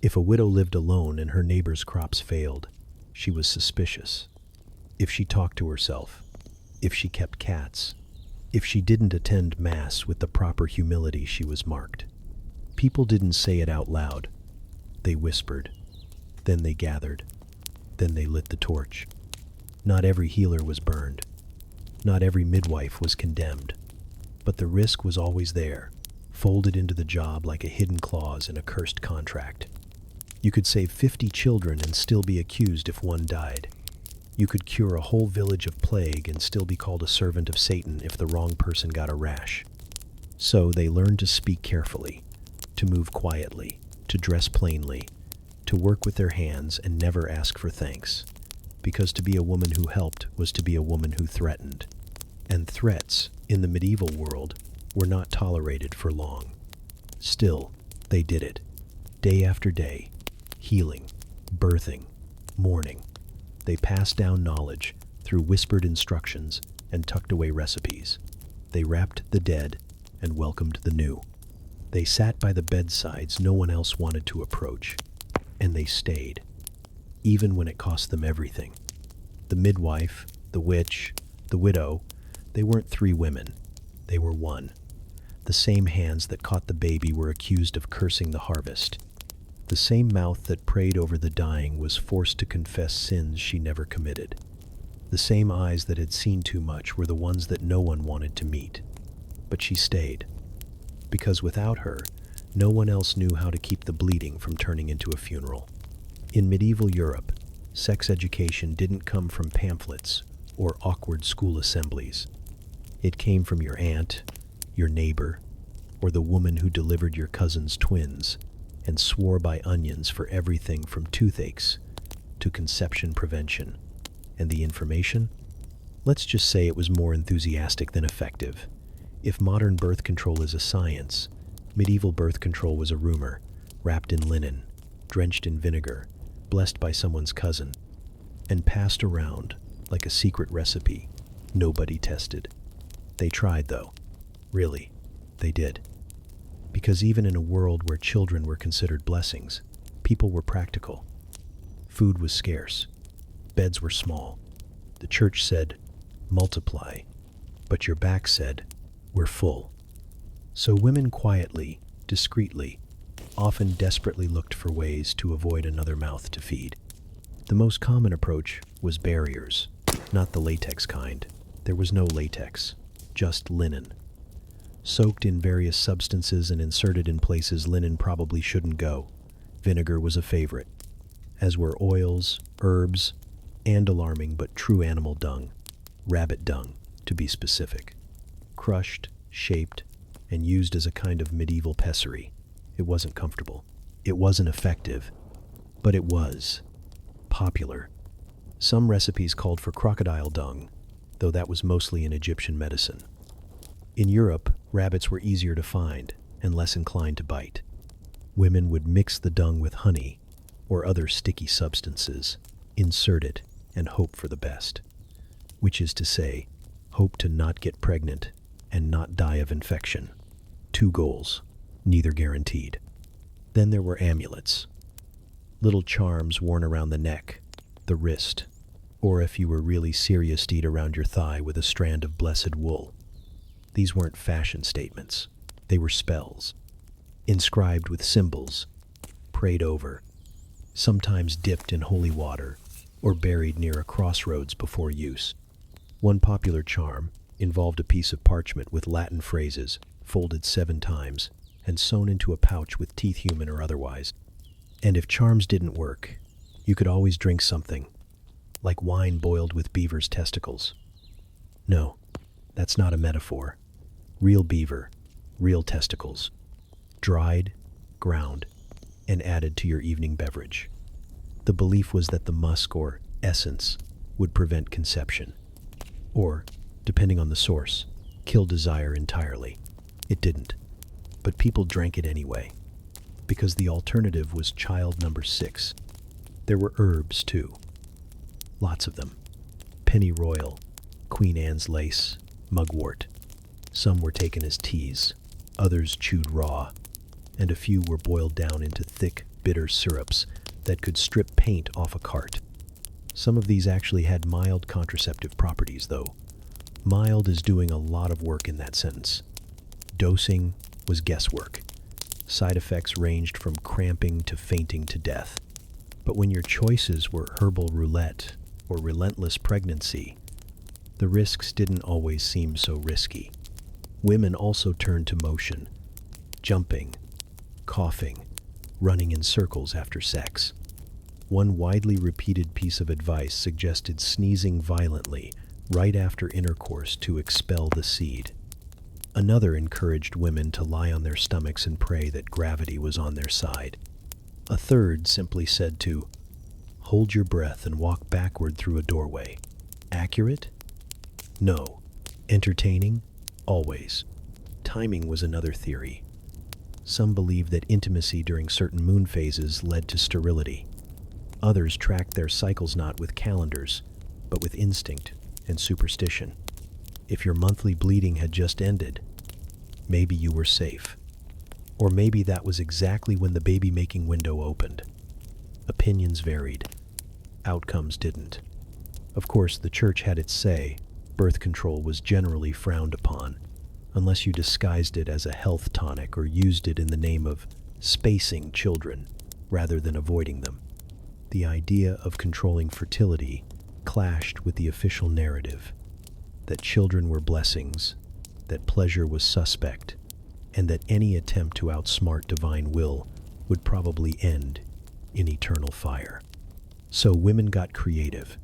If a widow lived alone and her neighbor's crops failed, she was suspicious. If she talked to herself, if she kept cats, if she didn't attend mass with the proper humility, she was marked. People didn't say it out loud. They whispered. Then they gathered. Then they lit the torch. Not every healer was burned. Not every midwife was condemned. But the risk was always there, folded into the job like a hidden clause in a cursed contract. You could save 50 children and still be accused if one died. You could cure a whole village of plague and still be called a servant of Satan if the wrong person got a rash. So they learned to speak carefully, to move quietly, to dress plainly, to work with their hands and never ask for thanks. because to be a woman who helped was to be a woman who threatened. And threats, in the medieval world, were not tolerated for long. Still, they did it. Day after day. Healing, birthing, mourning. They passed down knowledge through whispered instructions and tucked away recipes. They wrapped the dead and welcomed the new. They sat by the bedsides no one else wanted to approach. And they stayed, even when it cost them everything. The midwife, the witch, the widow, they weren't three women. They were one. The same hands that caught the baby were accused of cursing the harvest. The same mouth that prayed over the dying was forced to confess sins she never committed. The same eyes that had seen too much were the ones that no one wanted to meet. But she stayed, because without her, no one else knew how to keep the bleeding from turning into a funeral. In medieval Europe, sex education didn't come from pamphlets or awkward school assemblies. It came from your aunt, your neighbor, or the woman who delivered your cousin's twins and swore by onions for everything from toothaches to conception prevention. And the information? Let's just say it was more enthusiastic than effective. If modern birth control is a science, medieval birth control was a rumor, wrapped in linen, drenched in vinegar, blessed by someone's cousin, and passed around like a secret recipe nobody tested. They tried, though. Really, they did. Because even in a world where children were considered blessings, people were practical. Food was scarce. Beds were small. The church said, multiply, but your back said, we're full. So women quietly, discreetly, often desperately looked for ways to avoid another mouth to feed. The most common approach was barriers, not the latex kind. There was no latex, just linen. Soaked in various substances and inserted in places linen probably shouldn't go. Vinegar was a favorite, as were oils, herbs, and alarming but true animal dung, rabbit dung, to be specific. Crushed, shaped, and used as a kind of medieval pessary. It wasn't comfortable. It wasn't effective. But it was popular. Some recipes called for crocodile dung, though that was mostly in Egyptian medicine. In Europe, rabbits were easier to find and less inclined to bite. Women would mix the dung with honey or other sticky substances, insert it, and hope for the best. Which is to say, hope to not get pregnant and not die of infection. Two goals, neither guaranteed. Then there were amulets. Little charms worn around the neck, the wrist, or if you were really serious, tied around your thigh with a strand of blessed wool. These weren't fashion statements. They were spells, inscribed with symbols, prayed over, sometimes dipped in holy water, or buried near a crossroads before use. One popular charm involved a piece of parchment with Latin phrases, folded 7 times, and sewn into a pouch with teeth, human or otherwise. And if charms didn't work, you could always drink something, like wine boiled with beaver's testicles. No, that's not a metaphor. Real beaver, real testicles, dried, ground, and added to your evening beverage. The belief was that the musk or essence would prevent conception, or, depending on the source, kill desire entirely. It didn't, but people drank it anyway, because the alternative was child number 6. There were herbs, too. Lots of them. Pennyroyal, Queen Anne's lace, mugwort. Some were taken as teas, others chewed raw, and a few were boiled down into thick, bitter syrups that could strip paint off a cart. Some of these actually had mild contraceptive properties, though. Mild is doing a lot of work in that sentence. Dosing was guesswork. Side effects ranged from cramping to fainting to death. But when your choices were herbal roulette or relentless pregnancy, the risks didn't always seem so risky. Women also turned to motion, jumping, coughing, running in circles after sex. One widely repeated piece of advice suggested sneezing violently right after intercourse to expel the seed. Another encouraged women to lie on their stomachs and pray that gravity was on their side. A third simply said to Hold your breath and walk backward through a doorway. Accurate? No. Entertaining? Always. Timing was another theory. Some believed that intimacy during certain moon phases led to sterility. Others tracked their cycles not with calendars, but with instinct and superstition. If your monthly bleeding had just ended, maybe you were safe. Or maybe that was exactly when the baby-making window opened. Opinions varied. Outcomes didn't. Of course, the church had its say. Birth control was generally frowned upon, unless you disguised it as a health tonic or used it in the name of spacing children rather than avoiding them. The idea of controlling fertility clashed with the official narrative that children were blessings, that pleasure was suspect, and that any attempt to outsmart divine will would probably end in eternal fire. So women got creative.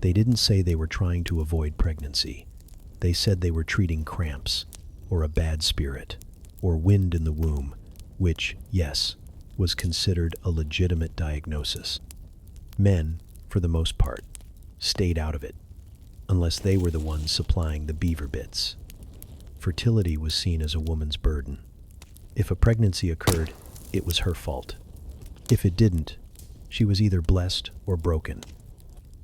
They didn't say they were trying to avoid pregnancy. They said they were treating cramps, or a bad spirit, or wind in the womb, which, yes, was considered a legitimate diagnosis. Men, for the most part, stayed out of it, unless they were the ones supplying the beaver bits. Fertility was seen as a woman's burden. If a pregnancy occurred, it was her fault. If it didn't, she was either blessed or broken.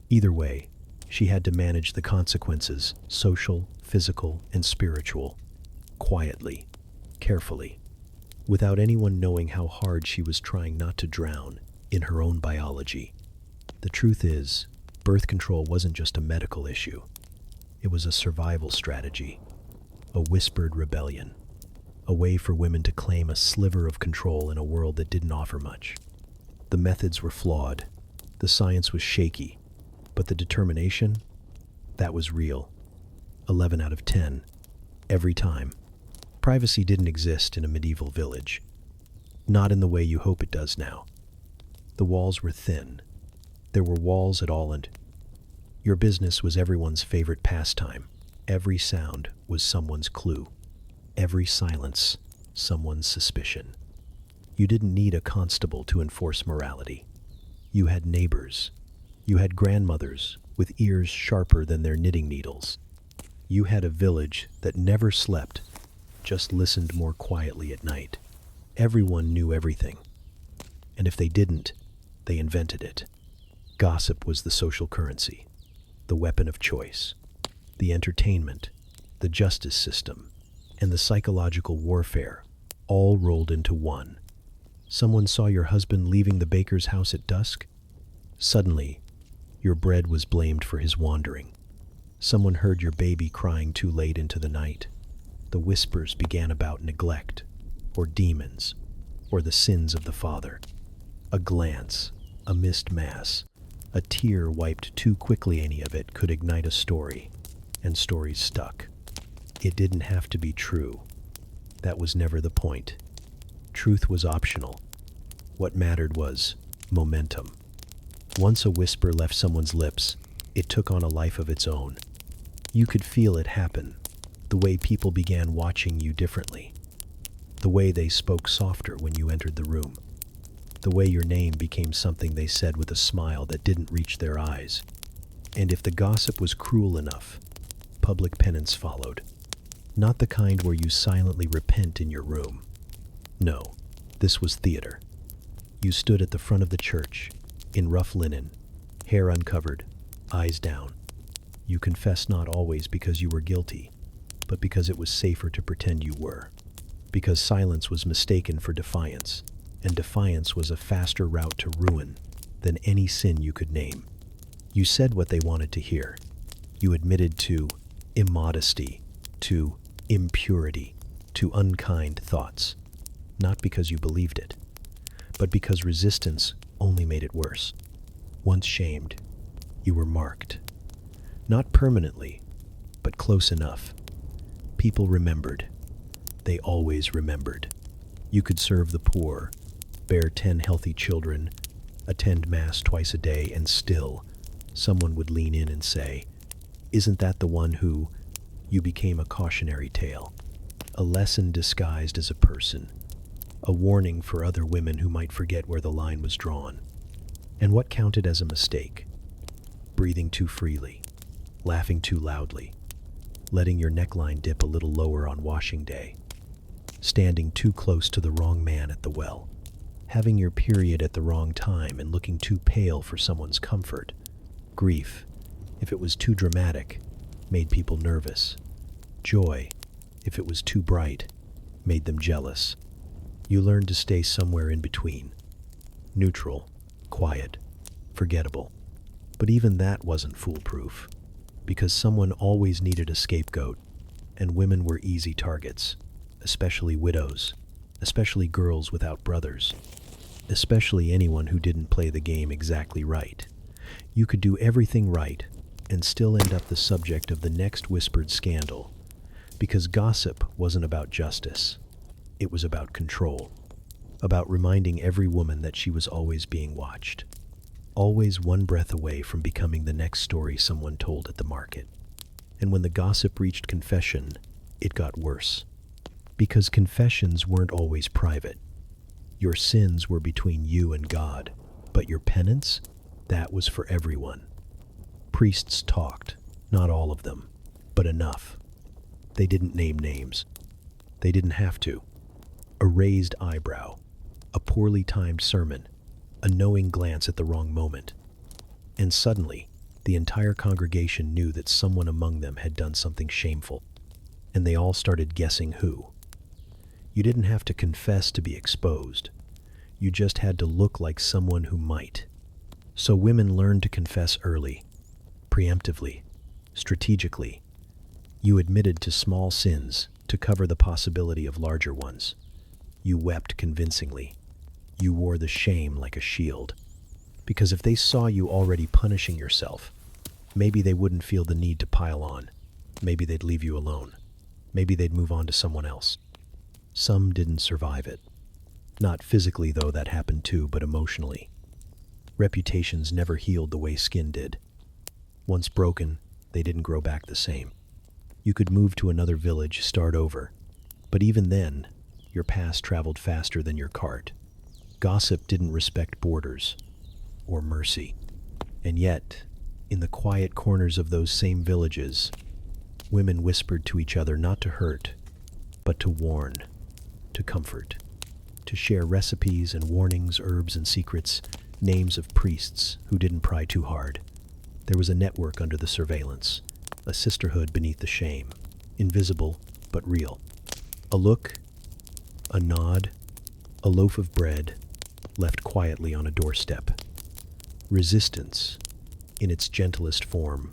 Either way, she had to manage the consequences, social, physical, and spiritual, quietly, carefully, without anyone knowing how hard she was trying not to drown in her own biology. The truth is, birth control wasn't just a medical issue. It was a survival strategy, a whispered rebellion, a way for women to claim a sliver of control in a world that didn't offer much. The methods were flawed, the science was shaky, but the determination, that was real. 11 out of 10, every time. Privacy didn't exist in a medieval village, not in the way you hope it does now. The walls were thin. There were walls at all, and your business was everyone's favorite pastime. Every sound was someone's clue. Every silence, someone's suspicion. You didn't need a constable to enforce morality. You had neighbors. You had grandmothers with ears sharper than their knitting needles. You had a village that never slept, just listened more quietly at night. Everyone knew everything. And if they didn't, they invented it. Gossip was the social currency, the weapon of choice, the entertainment, the justice system, and the psychological warfare, all rolled into one. Someone saw your husband leaving the baker's house at dusk. Suddenly, your bread was blamed for his wandering. Someone heard your baby crying too late into the night. The whispers began about neglect, or demons, or the sins of the father. A glance, a missed mass, a tear wiped too quickly, any of it could ignite a story, and stories stuck. It didn't have to be true. That was never the point. Truth was optional. What mattered was momentum. Once a whisper left someone's lips, it took on a life of its own. You could feel it happen, the way people began watching you differently, the way they spoke softer when you entered the room, the way your name became something they said with a smile that didn't reach their eyes. And if the gossip was cruel enough, public penance followed. Not the kind where you silently repent in your room. No, this was theater. You stood at the front of the church, in rough linen, hair uncovered, eyes down. You confessed not always because you were guilty, but because it was safer to pretend you were. Because silence was mistaken for defiance, and defiance was a faster route to ruin than any sin you could name. You said what they wanted to hear. You admitted to immodesty, to impurity, to unkind thoughts, not because you believed it, but because resistance only made it worse. Once shamed, you were marked. Not permanently, but close enough. People remembered. They always remembered. You could serve the poor, bear 10 healthy children, attend Mass twice a day, and still, someone would lean in and say, "Isn't that the one who—" You became a cautionary tale, a lesson disguised as a person, a warning for other women who might forget where the line was drawn. And what counted as a mistake? Breathing too freely, laughing too loudly, letting your neckline dip a little lower on washing day, standing too close to the wrong man at the well, having your period at the wrong time and looking too pale for someone's comfort. Grief, if it was too dramatic, made people nervous. Joy, if it was too bright, made them jealous. You learned to stay somewhere in between. Neutral, quiet, forgettable. But even that wasn't foolproof, because someone always needed a scapegoat, and women were easy targets, especially widows, especially girls without brothers, especially anyone who didn't play the game exactly right. You could do everything right and still end up the subject of the next whispered scandal, because gossip wasn't about justice. It was about control, about reminding every woman that she was always being watched, always one breath away from becoming the next story someone told at the market. And when the gossip reached confession, it got worse, because confessions weren't always private. Your sins were between you and God, but your penance, that was for everyone. Priests talked, not all of them, but enough. They didn't name names. They didn't have to. A raised eyebrow, a poorly timed sermon, a knowing glance at the wrong moment. And suddenly, the entire congregation knew that someone among them had done something shameful, and they all started guessing who. You didn't have to confess to be exposed. You just had to look like someone who might. So women learned to confess early, preemptively, strategically. You admitted to small sins to cover the possibility of larger ones. You wept convincingly. You wore the shame like a shield. Because if they saw you already punishing yourself, maybe they wouldn't feel the need to pile on. Maybe they'd leave you alone. Maybe they'd move on to someone else. Some didn't survive it. Not physically, though, that happened too, but emotionally. Reputations never healed the way skin did. Once broken, they didn't grow back the same. You could move to another village, start over. But even then, your past traveled faster than your cart. Gossip didn't respect borders or mercy. And yet, in the quiet corners of those same villages, women whispered to each other not to hurt, but to warn, to comfort, to share recipes and warnings, herbs and secrets, names of priests who didn't pry too hard. There was a network under the surveillance, a sisterhood beneath the shame, invisible but real. A look, a nod, a loaf of bread left quietly on a doorstep. Resistance in its gentlest form,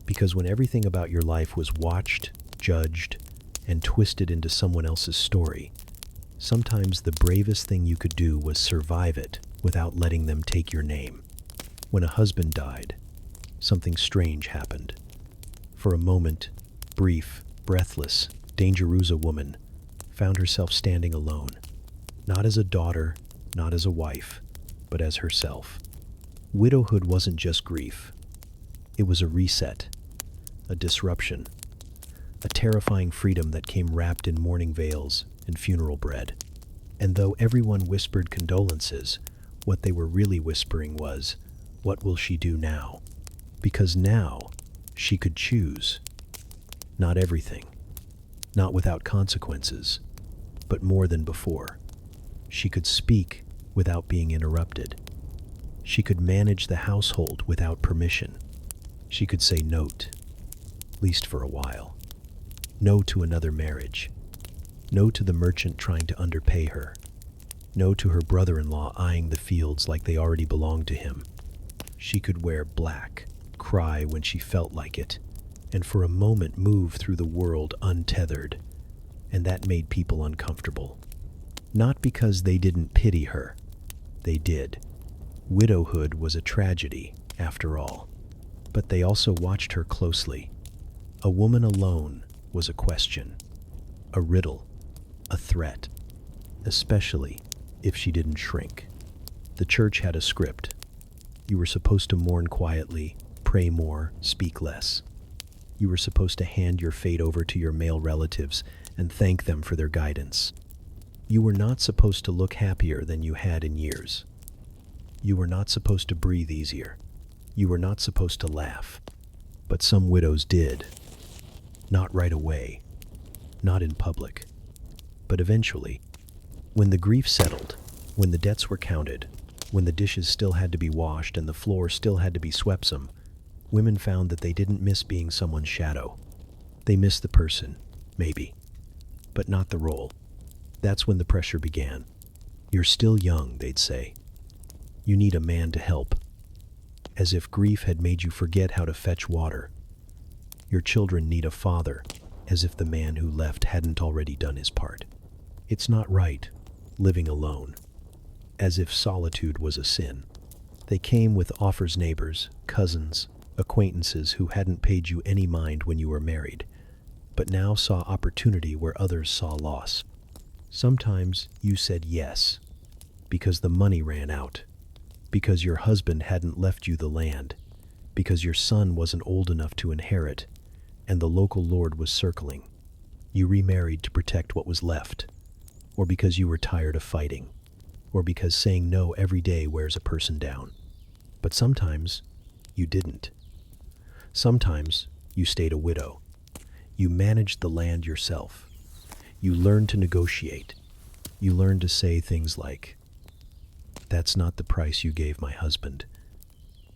because when everything about your life was watched, judged, and twisted into someone else's story, sometimes the bravest thing you could do was survive it without letting them take your name. When a husband died, something strange happened. For a moment, brief, breathless, Dangerusa woman found herself standing alone, not as a daughter, not as a wife, but as herself. Widowhood wasn't just grief. It was a reset, a disruption, a terrifying freedom that came wrapped in mourning veils and funeral bread. And though everyone whispered condolences, what they were really whispering was, what will she do now? Because now she could choose. Not everything, not without consequences, but more than before. She could speak without being interrupted. She could manage the household without permission. She could say note, least for a while. No to another marriage. No to the merchant trying to underpay her. No to her brother-in-law eyeing the fields like they already belonged to him. She could wear black, cry when she felt like it, and for a moment move through the world untethered. And that made people uncomfortable. Not because they didn't pity her. They did. Widowhood was a tragedy, after all. But they also watched her closely. A woman alone was a question, a riddle, a threat, especially if she didn't shrink. The church had a script. You were supposed to mourn quietly, pray more, speak less. You were supposed to hand your fate over to your male relatives and thank them for their guidance. You were not supposed to look happier than you had in years. You were not supposed to breathe easier. You were not supposed to laugh. But some widows did. Not right away. Not in public. But eventually, when the grief settled, when the debts were counted, when the dishes still had to be washed and the floor still had to be swept some, women found that they didn't miss being someone's shadow. They missed the person, maybe, but not the role. That's when the pressure began. You're still young, they'd say. You need a man to help. As if grief had made you forget how to fetch water. Your children need a father, as if the man who left hadn't already done his part. It's not right, living alone. As if solitude was a sin. They came with offers neighbors, cousins, acquaintances who hadn't paid you any mind when you were married, but now saw opportunity where others saw loss. Sometimes you said yes, because the money ran out, because your husband hadn't left you the land, because your son wasn't old enough to inherit, and the local lord was circling. You remarried to protect what was left, or because you were tired of fighting, or because saying no every day wears a person down. But sometimes you didn't. Sometimes you stayed a widow. You managed the land yourself. You learned to negotiate. You learned to say things like, "That's not the price you gave my husband."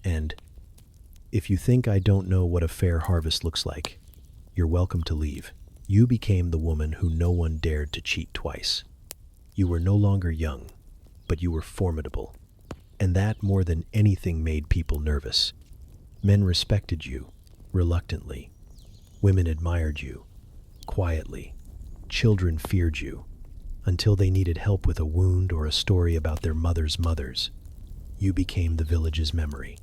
And, "If you think I don't know what a fair harvest looks like, you're welcome to leave." You became the woman who no one dared to cheat twice. You were no longer young, but you were formidable. And that more than anything made people nervous. Men respected you, reluctantly. Women admired you, quietly. Children feared you, until they needed help with a wound or a story about their mother's mothers. You became the village's memory,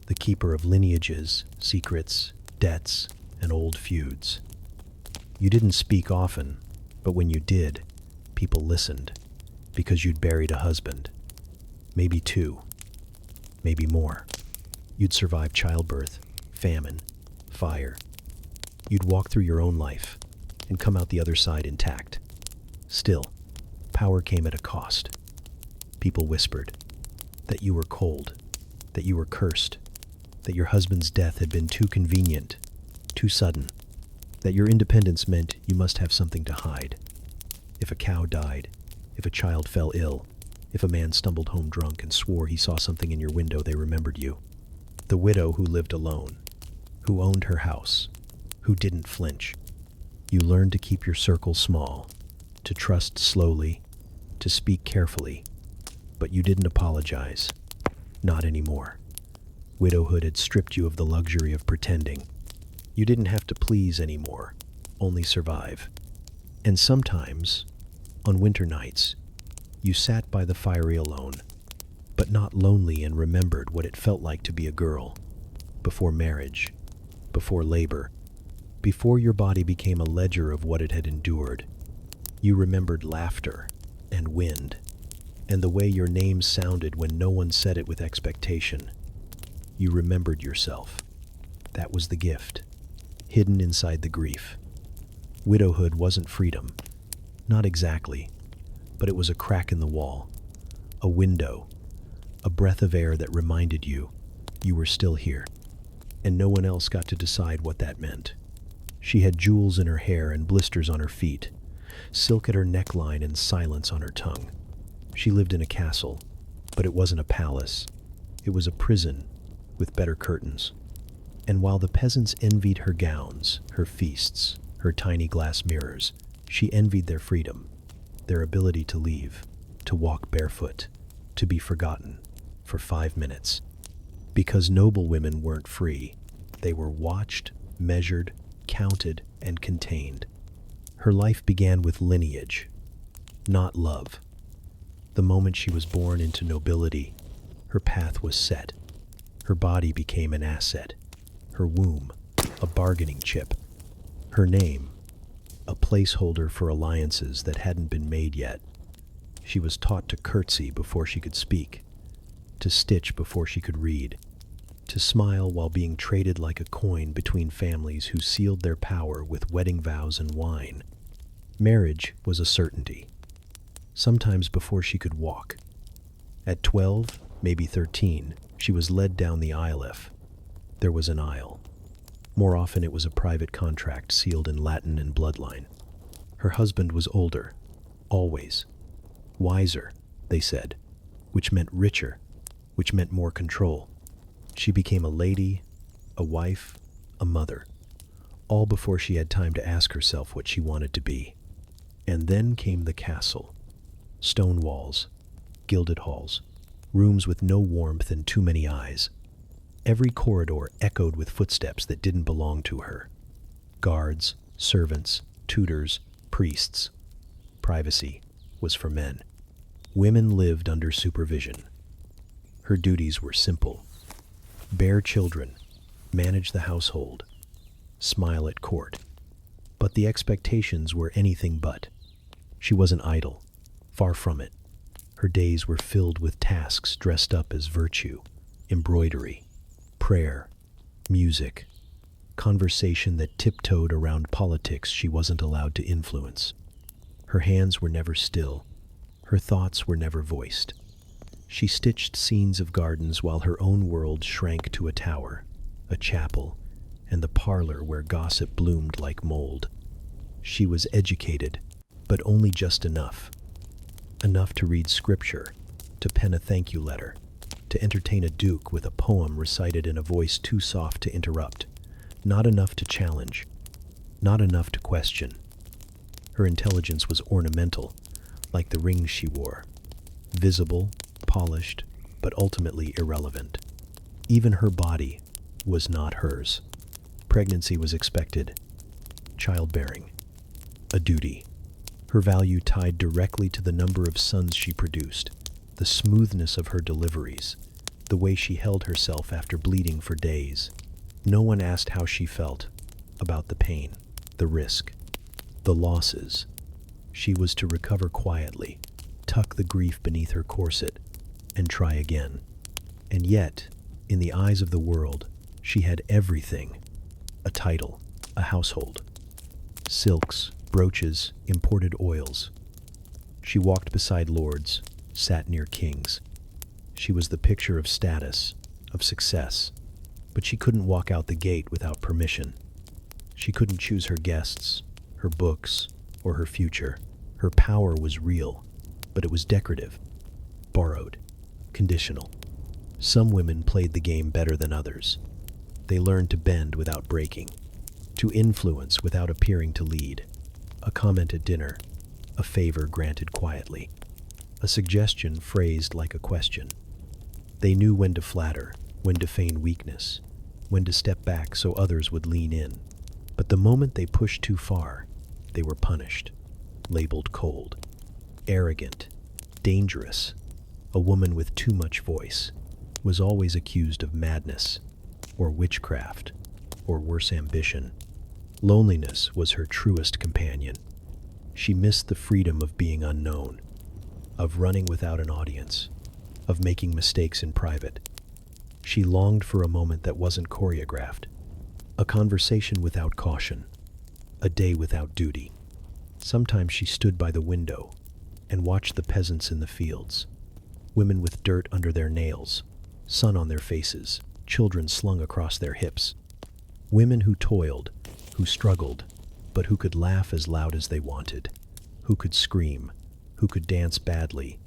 the keeper of lineages, secrets, debts, and old feuds. You didn't speak often, but when you did, people listened, because you'd buried a husband. Maybe two, maybe more. You'd survived childbirth, famine, fire. You'd walk through your own life and come out the other side intact. Still, power came at a cost. People whispered that you were cold, that you were cursed, that your husband's death had been too convenient, too sudden, that your independence meant you must have something to hide. If a cow died, if a child fell ill, if a man stumbled home drunk and swore he saw something in your window, they remembered you. The widow who lived alone, who owned her house, who didn't flinch. You learned to keep your circle small, to trust slowly, to speak carefully, but you didn't apologize. Not anymore. Widowhood had stripped you of the luxury of pretending. You didn't have to please anymore, only survive. And sometimes, on winter nights, you sat by the fire alone, but not lonely, and remembered what it felt like to be a girl, before marriage, before labor, before your body became a ledger of what it had endured. You remembered laughter and wind, and the way your name sounded when no one said it with expectation. You remembered yourself. That was the gift, hidden inside the grief. Widowhood wasn't freedom. Not exactly, but it was a crack in the wall, a window, a breath of air that reminded you were still here, and no one else got to decide what that meant. She had jewels in her hair and blisters on her feet, silk at her neckline and silence on her tongue. She lived in a castle, but it wasn't a palace. It was a prison with better curtains. And while the peasants envied her gowns, her feasts, her tiny glass mirrors, she envied their freedom, their ability to leave, to walk barefoot, to be forgotten for 5 minutes. Because noble women weren't free, they were watched, measured, counted, and contained. Her life began with lineage, not love. The moment she was born into nobility, her path was set. Her body became an asset, her womb a bargaining chip, her name a placeholder for alliances that hadn't been made yet. She was taught to curtsy before she could speak, to stitch before she could read, to smile while being traded like a coin between families who sealed their power with wedding vows and wine. Marriage was a certainty, sometimes before she could walk. At 12, maybe 13, she was led down the aisle. There was an aisle. More often it was a private contract sealed in Latin and bloodline. Her husband was older, always. Wiser, they said, which meant richer, which meant more control. She became a lady, a wife, a mother, all before she had time to ask herself what she wanted to be. And then came the castle. Stone walls, gilded halls, rooms with no warmth and too many eyes. Every corridor echoed with footsteps that didn't belong to her. Guards, servants, tutors, priests. Privacy was for men. Women lived under supervision. Her duties were simple. Bear children, manage the household, smile at court. But the expectations were anything but. She wasn't idle, far from it. Her days were filled with tasks dressed up as virtue, embroidery, prayer, music, conversation that tiptoed around politics she wasn't allowed to influence. Her hands were never still. Her thoughts were never voiced. She stitched scenes of gardens while her own world shrank to a tower, a chapel, and the parlor where gossip bloomed like mold. She was educated, but only just enough. Enough to read scripture, to pen a thank you letter, to entertain a duke with a poem recited in a voice too soft to interrupt. Not enough to challenge, not enough to question. Her intelligence was ornamental, like the rings she wore, visible, polished, but ultimately irrelevant. Even her body was not hers. Pregnancy was expected, childbearing, a duty. Her value tied directly to the number of sons she produced, the smoothness of her deliveries, the way she held herself after bleeding for days. No one asked how she felt, about the pain, the risk, the losses. She was to recover quietly, tuck the grief beneath her corset, and try again. And yet, in the eyes of the world, she had everything: a title, a household, silks, brooches, imported oils. She walked beside lords, sat near kings. She was the picture of status, of success, but she couldn't walk out the gate without permission. She couldn't choose her guests, her books, or her future. Her power was real, but it was decorative, borrowed, conditional. Some women played the game better than others. They learned to bend without breaking, to influence without appearing to lead. A comment at dinner, a favor granted quietly, a suggestion phrased like a question. They knew when to flatter, when to feign weakness, when to step back so others would lean in. But the moment they pushed too far, they were punished, labeled cold, arrogant, dangerous. A woman with too much voice was always accused of madness, or witchcraft, or worse, ambition. Loneliness was her truest companion. She missed the freedom of being unknown, of running without an audience, of making mistakes in private. She longed for a moment that wasn't choreographed, a conversation without caution, a day without duty. Sometimes she stood by the window and watched the peasants in the fields, women with dirt under their nails, sun on their faces, children slung across their hips. Women who toiled, who struggled, but who could laugh as loud as they wanted, who could scream, who could dance badly,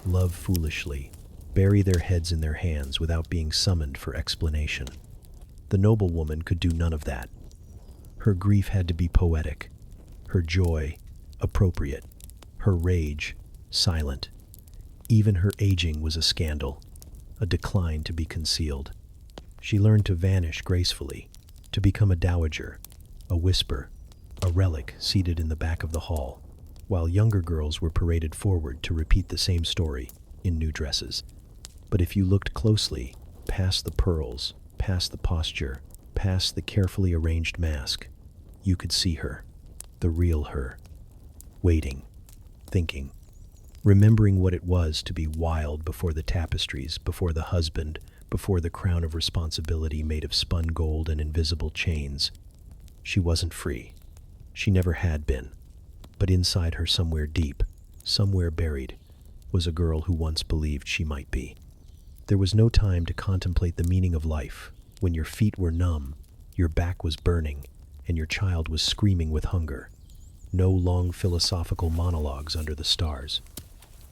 love foolishly, bury their heads in their hands without being summoned for explanation. The noble woman could do none of that. Her grief had to be poetic, her joy appropriate, her rage silent. Even her aging was a scandal, a decline to be concealed. She learned to vanish gracefully, to become a dowager, a whisper, a relic seated in the back of the hall, while younger girls were paraded forward to repeat the same story in new dresses. But if you looked closely, past the pearls, past the posture, past the carefully arranged mask, you could see her, the real her, waiting, thinking, remembering what it was to be wild before the tapestries, before the husband, before the crown of responsibility made of spun gold and invisible chains. She wasn't free. She never had been. But inside her, somewhere deep, somewhere buried, was a girl who once believed she might be. There was no time to contemplate the meaning of life when your feet were numb, your back was burning, and your child was screaming with hunger. No long philosophical monologues under the stars.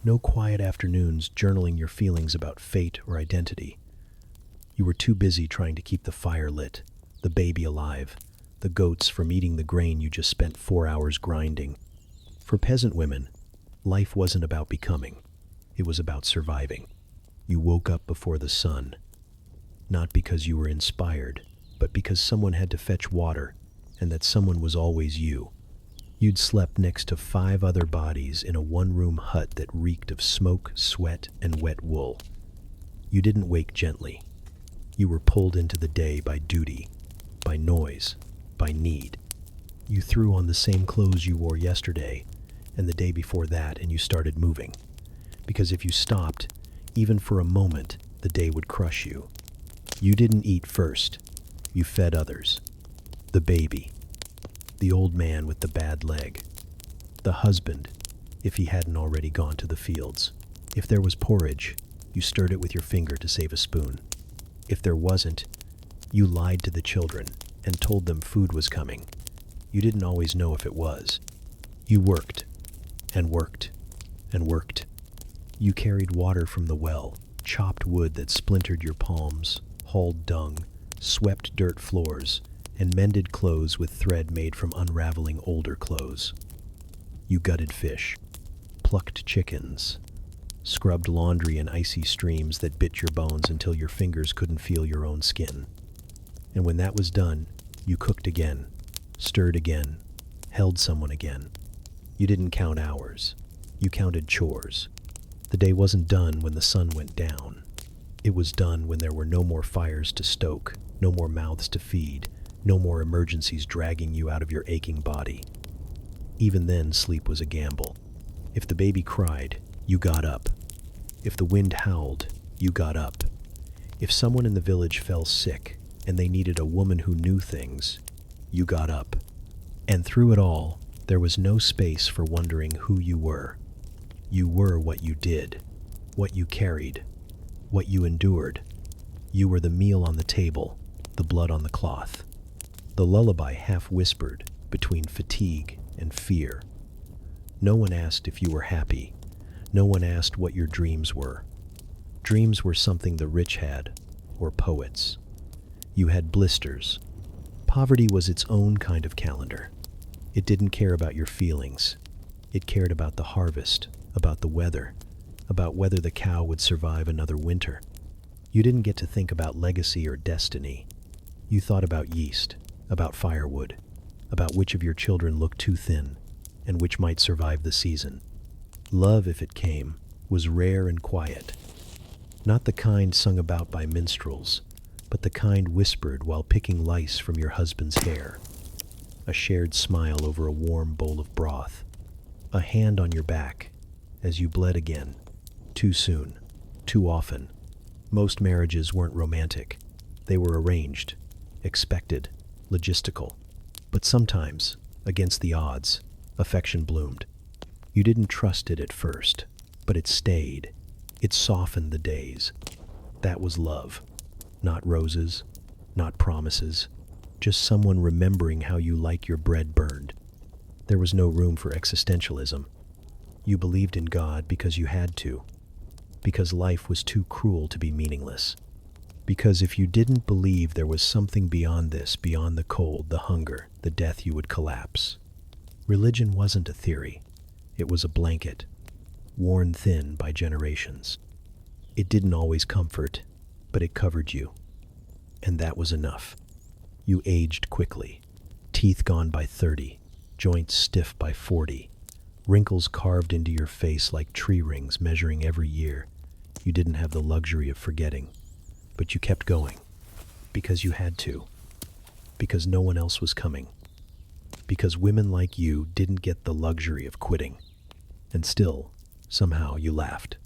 No quiet afternoons journaling your feelings about fate or identity. You were too busy trying to keep the fire lit, the baby alive, the goats from eating the grain you just spent 4 hours grinding. For peasant women, life wasn't about becoming. It was about surviving. You woke up before the sun, not because you were inspired, but because someone had to fetch water, and that someone was always you. You'd slept next to 5 other bodies in a one-room hut that reeked of smoke, sweat, and wet wool. You didn't wake gently. You were pulled into the day by duty, by noise, by need. You threw on the same clothes you wore yesterday and the day before that, and you started moving. Because if you stopped, even for a moment, the day would crush you. You didn't eat first. You fed others. The baby. The old man with the bad leg. The husband, if he hadn't already gone to the fields. If there was porridge, you stirred it with your finger to save a spoon. If there wasn't, you lied to the children and told them food was coming. You didn't always know if it was. You worked, and worked, and worked. You carried water from the well, chopped wood that splintered your palms, hauled dung, swept dirt floors, and mended clothes with thread made from unraveling older clothes. You gutted fish, plucked chickens, scrubbed laundry in icy streams that bit your bones until your fingers couldn't feel your own skin. And when that was done, you cooked again, stirred again, held someone again. You didn't count hours. You counted chores. The day wasn't done when the sun went down. It was done when there were no more fires to stoke, no more mouths to feed, no more emergencies dragging you out of your aching body. Even then, sleep was a gamble. If the baby cried, you got up. If the wind howled, you got up. If someone in the village fell sick and they needed a woman who knew things, you got up. And through it all, there was no space for wondering who you were. You were what you did, what you carried, what you endured. You were the meal on the table, the blood on the cloth, the lullaby half whispered between fatigue and fear. No one asked if you were happy. No one asked what your dreams were. Dreams were something the rich had, or poets. You had blisters. Poverty was its own kind of calendar. It didn't care about your feelings. It cared about the harvest, about the weather, about whether the cow would survive another winter. You didn't get to think about legacy or destiny. You thought about yeast, about firewood, about which of your children looked too thin, and which might survive the season. Love, if it came, was rare and quiet. Not the kind sung about by minstrels, but the kind whispered while picking lice from your husband's hair. A shared smile over a warm bowl of broth. A hand on your back as you bled again. Too soon. Too often. Most marriages weren't romantic. They were arranged, expected, logistical. But sometimes, against the odds, affection bloomed. You didn't trust it at first, but it stayed. It softened the days. That was love. Not roses, not promises, just someone remembering how you like your bread burned. There was no room for existentialism. You believed in God because you had to, because life was too cruel to be meaningless. Because if you didn't believe there was something beyond this, beyond the cold, the hunger, the death, you would collapse. Religion wasn't a theory. It was a blanket, worn thin by generations. It didn't always comfort, but it covered you. And that was enough. You aged quickly, teeth gone by 30, joints stiff by 40, wrinkles carved into your face like tree rings measuring every year. You didn't have the luxury of forgetting, but you kept going, because you had to, because no one else was coming, because women like you didn't get the luxury of quitting. And still, somehow you laughed.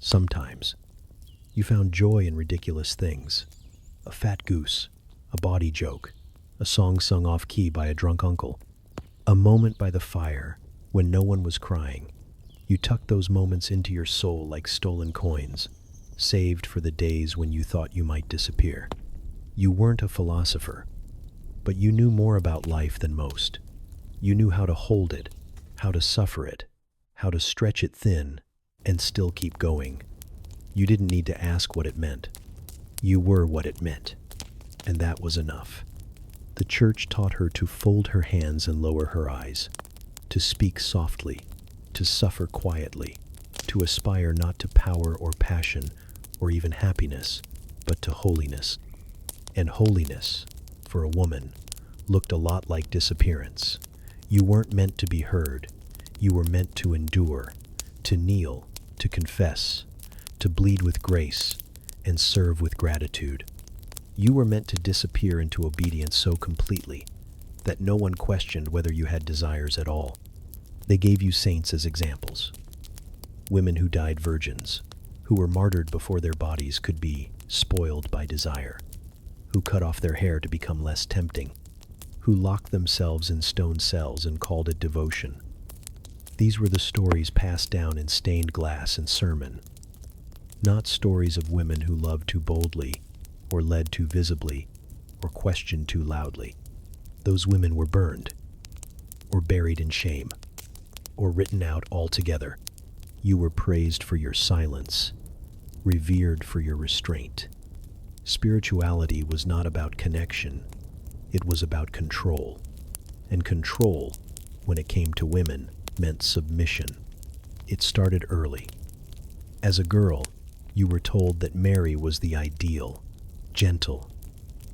Sometimes. You found joy in ridiculous things. A fat goose, a bawdy joke, a song sung off-key by a drunk uncle, a moment by the fire when no one was crying. You tucked those moments into your soul like stolen coins, saved for the days when you thought you might disappear. You weren't a philosopher, but you knew more about life than most. You knew how to hold it, how to suffer it, how to stretch it thin, and still keep going. You didn't need to ask what it meant. You were what it meant, and that was enough. The church taught her to fold her hands and lower her eyes, to speak softly, to suffer quietly, to aspire not to power or passion or even happiness, but to holiness. And holiness, for a woman, looked a lot like disappearance. You weren't meant to be heard. You were meant to endure, to kneel, to confess, to bleed with grace, and serve with gratitude. You were meant to disappear into obedience so completely that no one questioned whether you had desires at all. They gave you saints as examples. Women who died virgins, who were martyred before their bodies could be spoiled by desire, who cut off their hair to become less tempting, who locked themselves in stone cells and called it devotion. These were the stories passed down in stained glass and sermon, not stories of women who loved too boldly, or led too visibly, or questioned too loudly. Those women were burned, or buried in shame, or written out altogether. You were praised for your silence, revered for your restraint. Spirituality was not about connection, it was about control. And control, when it came to women, meant submission. It started early. As a girl, you were told that Mary was the ideal, gentle,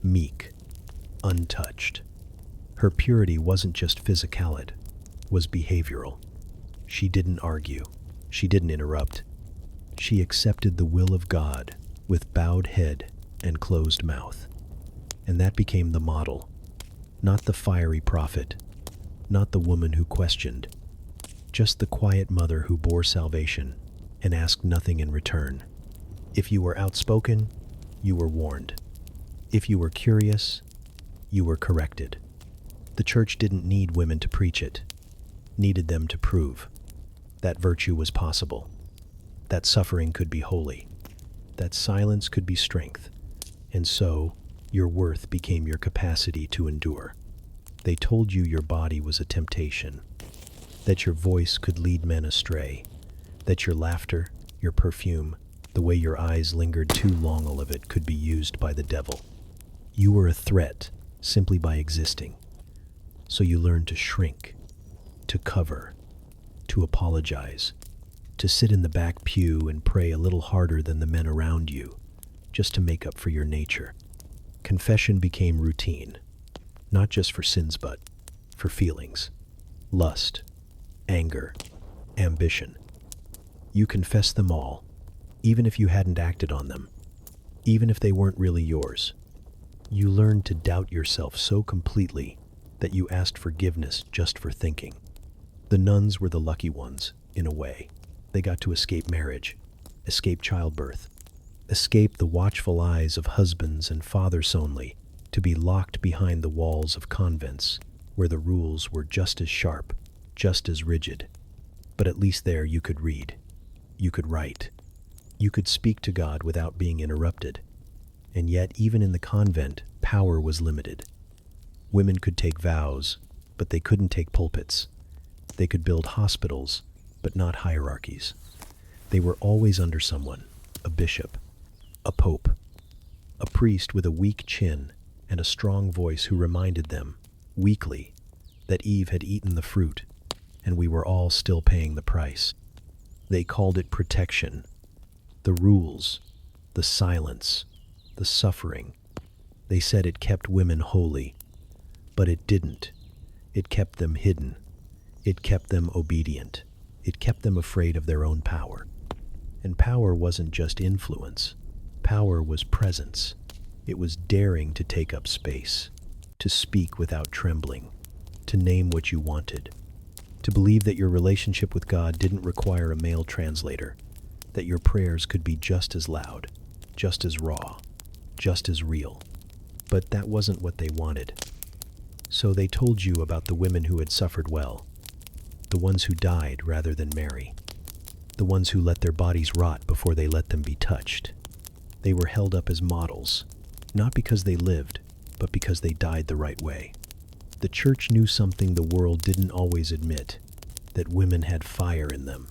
meek, untouched. Her purity wasn't just physical, it was behavioral. She didn't argue. She didn't interrupt. She accepted the will of God with bowed head and closed mouth. And that became the model. Not the fiery prophet, not the woman who questioned, just the quiet mother who bore salvation and asked nothing in return. If you were outspoken, you were warned. If you were curious, you were corrected. The church didn't need women to preach it, needed them to prove that virtue was possible, that suffering could be holy, that silence could be strength, and so your worth became your capacity to endure. They told you your body was a temptation, that your voice could lead men astray, that your laughter, your perfume, the way your eyes lingered too long, all of it could be used by the devil. You were a threat simply by existing. So you learned to shrink, to cover, to apologize, to sit in the back pew and pray a little harder than the men around you, just to make up for your nature. Confession became routine, not just for sins but for feelings, lust, anger, ambition. You confessed them all, even if you hadn't acted on them, even if they weren't really yours. You learned to doubt yourself so completely that you asked forgiveness just for thinking. The nuns were the lucky ones, in a way. They got to escape marriage, escape childbirth, escape the watchful eyes of husbands and fathers only, to be locked behind the walls of convents where the rules were just as sharp, just as rigid. But at least there you could read, you could write, you could speak to God without being interrupted. And yet, even in the convent, power was limited. Women could take vows, but they couldn't take pulpits. They could build hospitals, but not hierarchies. They were always under someone, a bishop, a pope, a priest with a weak chin and a strong voice who reminded them, weakly, that Eve had eaten the fruit, and we were all still paying the price. They called it protection, the rules, the silence, the suffering. They said it kept women holy, but it didn't. It kept them hidden. It kept them obedient. It kept them afraid of their own power. And power wasn't just influence. Power was presence. It was daring to take up space, to speak without trembling, to name what you wanted, to believe that your relationship with God didn't require a male translator, that your prayers could be just as loud, just as raw, just as real. But that wasn't what they wanted. So they told you about the women who had suffered well, the ones who died rather than marry, the ones who let their bodies rot before they let them be touched. They were held up as models, not because they lived, but because they died the right way. The church knew something the world didn't always admit, that women had fire in them,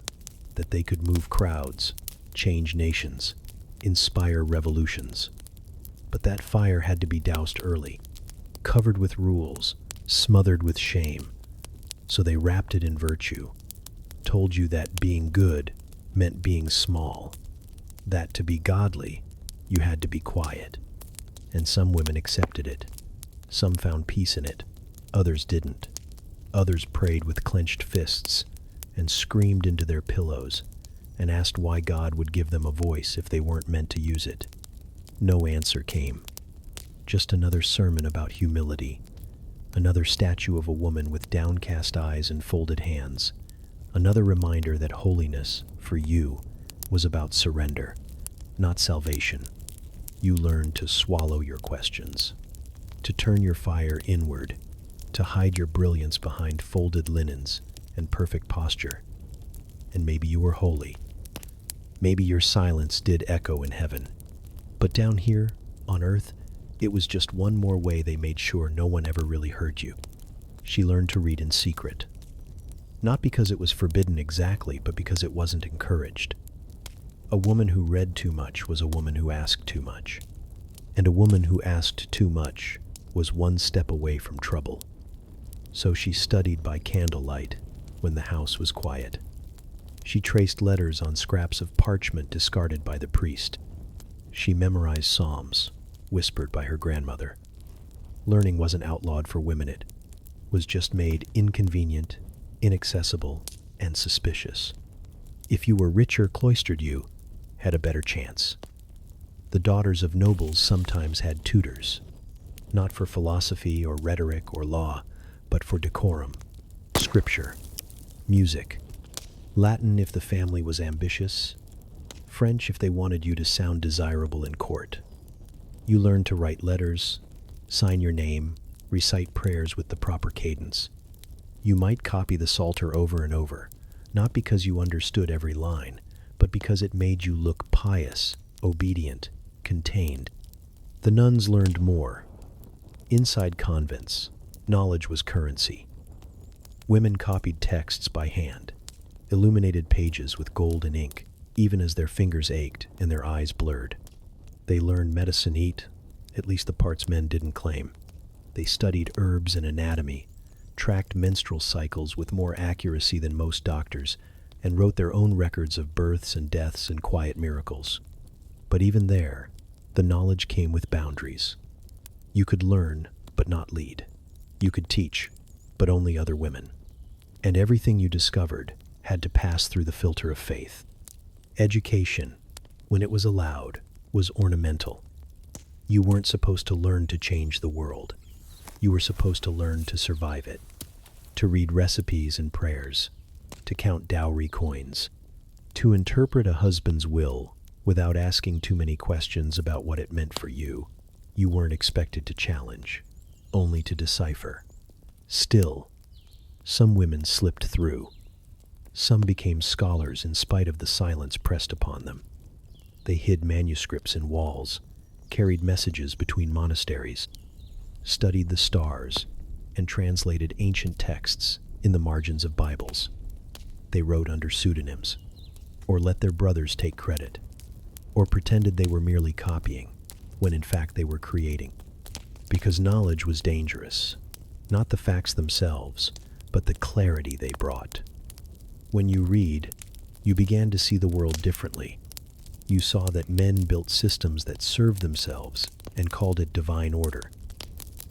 that they could move crowds, change nations, inspire revolutions. But that fire had to be doused early, covered with rules, smothered with shame. So they wrapped it in virtue, told you that being good meant being small, that to be godly, you had to be quiet. And some women accepted it. Some found peace in it. Others didn't. Others prayed with clenched fists and screamed into their pillows and asked why God would give them a voice if they weren't meant to use it. No answer came. Just another sermon about humility. Another statue of a woman with downcast eyes and folded hands. Another reminder that holiness, for you, was about surrender, not salvation. You learned to swallow your questions, to turn your fire inward, to hide your brilliance behind folded linens and perfect posture. And maybe you were holy. Maybe your silence did echo in heaven. But down here, on earth, it was just one more way they made sure no one ever really heard you. She learned to read in secret. Not because it was forbidden exactly, but because it wasn't encouraged. A woman who read too much was a woman who asked too much. And a woman who asked too much was one step away from trouble. So she studied by candlelight when the house was quiet. She traced letters on scraps of parchment discarded by the priest. She memorized psalms, whispered by her grandmother. Learning wasn't outlawed for women, it was just made inconvenient, inaccessible, and suspicious. If you were richer, cloistered you had a better chance. The daughters of nobles sometimes had tutors, not for philosophy or rhetoric or law, but for decorum, scripture, music, Latin if the family was ambitious, French if they wanted you to sound desirable in court. You learned to write letters, sign your name, recite prayers with the proper cadence. You might copy the Psalter over and over, not because you understood every line, but because it made you look pious, obedient, contained. The nuns learned more. Inside convents, knowledge was currency. Women copied texts by hand, illuminated pages with golden ink, even as their fingers ached and their eyes blurred. They learned medicine at least the parts men didn't claim. They studied herbs and anatomy, tracked menstrual cycles with more accuracy than most doctors, and wrote their own records of births and deaths and quiet miracles. But even there, the knowledge came with boundaries. You could learn, but not lead. You could teach, but only other women. And everything you discovered had to pass through the filter of faith. Education, when it was allowed, was ornamental. You weren't supposed to learn to change the world. You were supposed to learn to survive it, to read recipes and prayers, to count dowry coins, to interpret a husband's will without asking too many questions about what it meant for you. You weren't expected to challenge, only to decipher. Still, some women slipped through. Some became scholars in spite of the silence pressed upon them. They hid manuscripts in walls, carried messages between monasteries, studied the stars, and translated ancient texts in the margins of Bibles. They wrote under pseudonyms, or let their brothers take credit, or pretended they were merely copying, when in fact they were creating. Because knowledge was dangerous, not the facts themselves, but the clarity they brought. When you read, you began to see the world differently. You saw that men built systems that served themselves and called it divine order.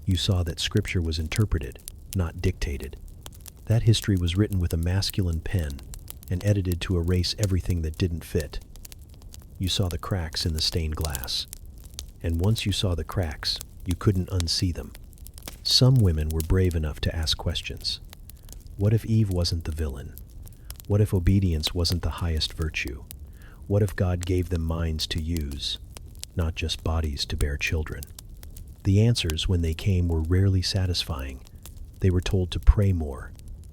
You saw that scripture was interpreted, not dictated. That history was written with a masculine pen and edited to erase everything that didn't fit. You saw the cracks in the stained glass. And once you saw the cracks, you couldn't unsee them. Some women were brave enough to ask questions. What if Eve wasn't the villain? What if obedience wasn't the highest virtue? What if God gave them minds to use, not just bodies to bear children? The answers, when they came, were rarely satisfying. They were told to pray more,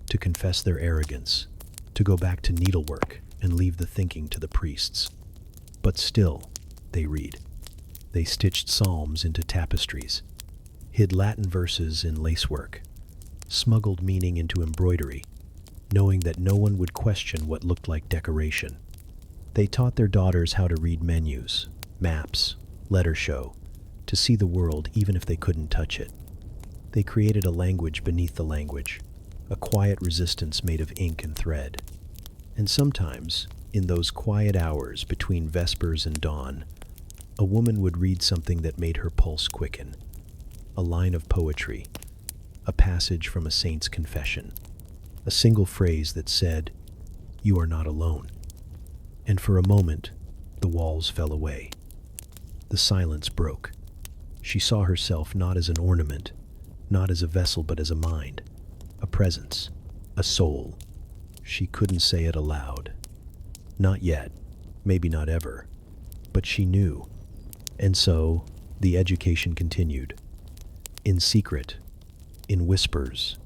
to confess their arrogance, to go back to needlework, and leave the thinking to the priests. But still, they read. They stitched psalms into tapestries, hid Latin verses in lacework, smuggled meaning into embroidery, knowing that no one would question what looked like decoration. They taught their daughters how to read menus, maps, letter show, to see the world even if they couldn't touch it. They created a language beneath the language, a quiet resistance made of ink and thread. And sometimes, in those quiet hours between vespers and dawn, a woman would read something that made her pulse quicken. A line of poetry, a passage from a saint's confession, a single phrase that said, "You are not alone." And for a moment, the walls fell away. The silence broke. She saw herself not as an ornament, not as a vessel, but as a mind, a presence, a soul. She couldn't say it aloud. Not yet, maybe not ever, but she knew. And so, the education continued. In secret, in whispers,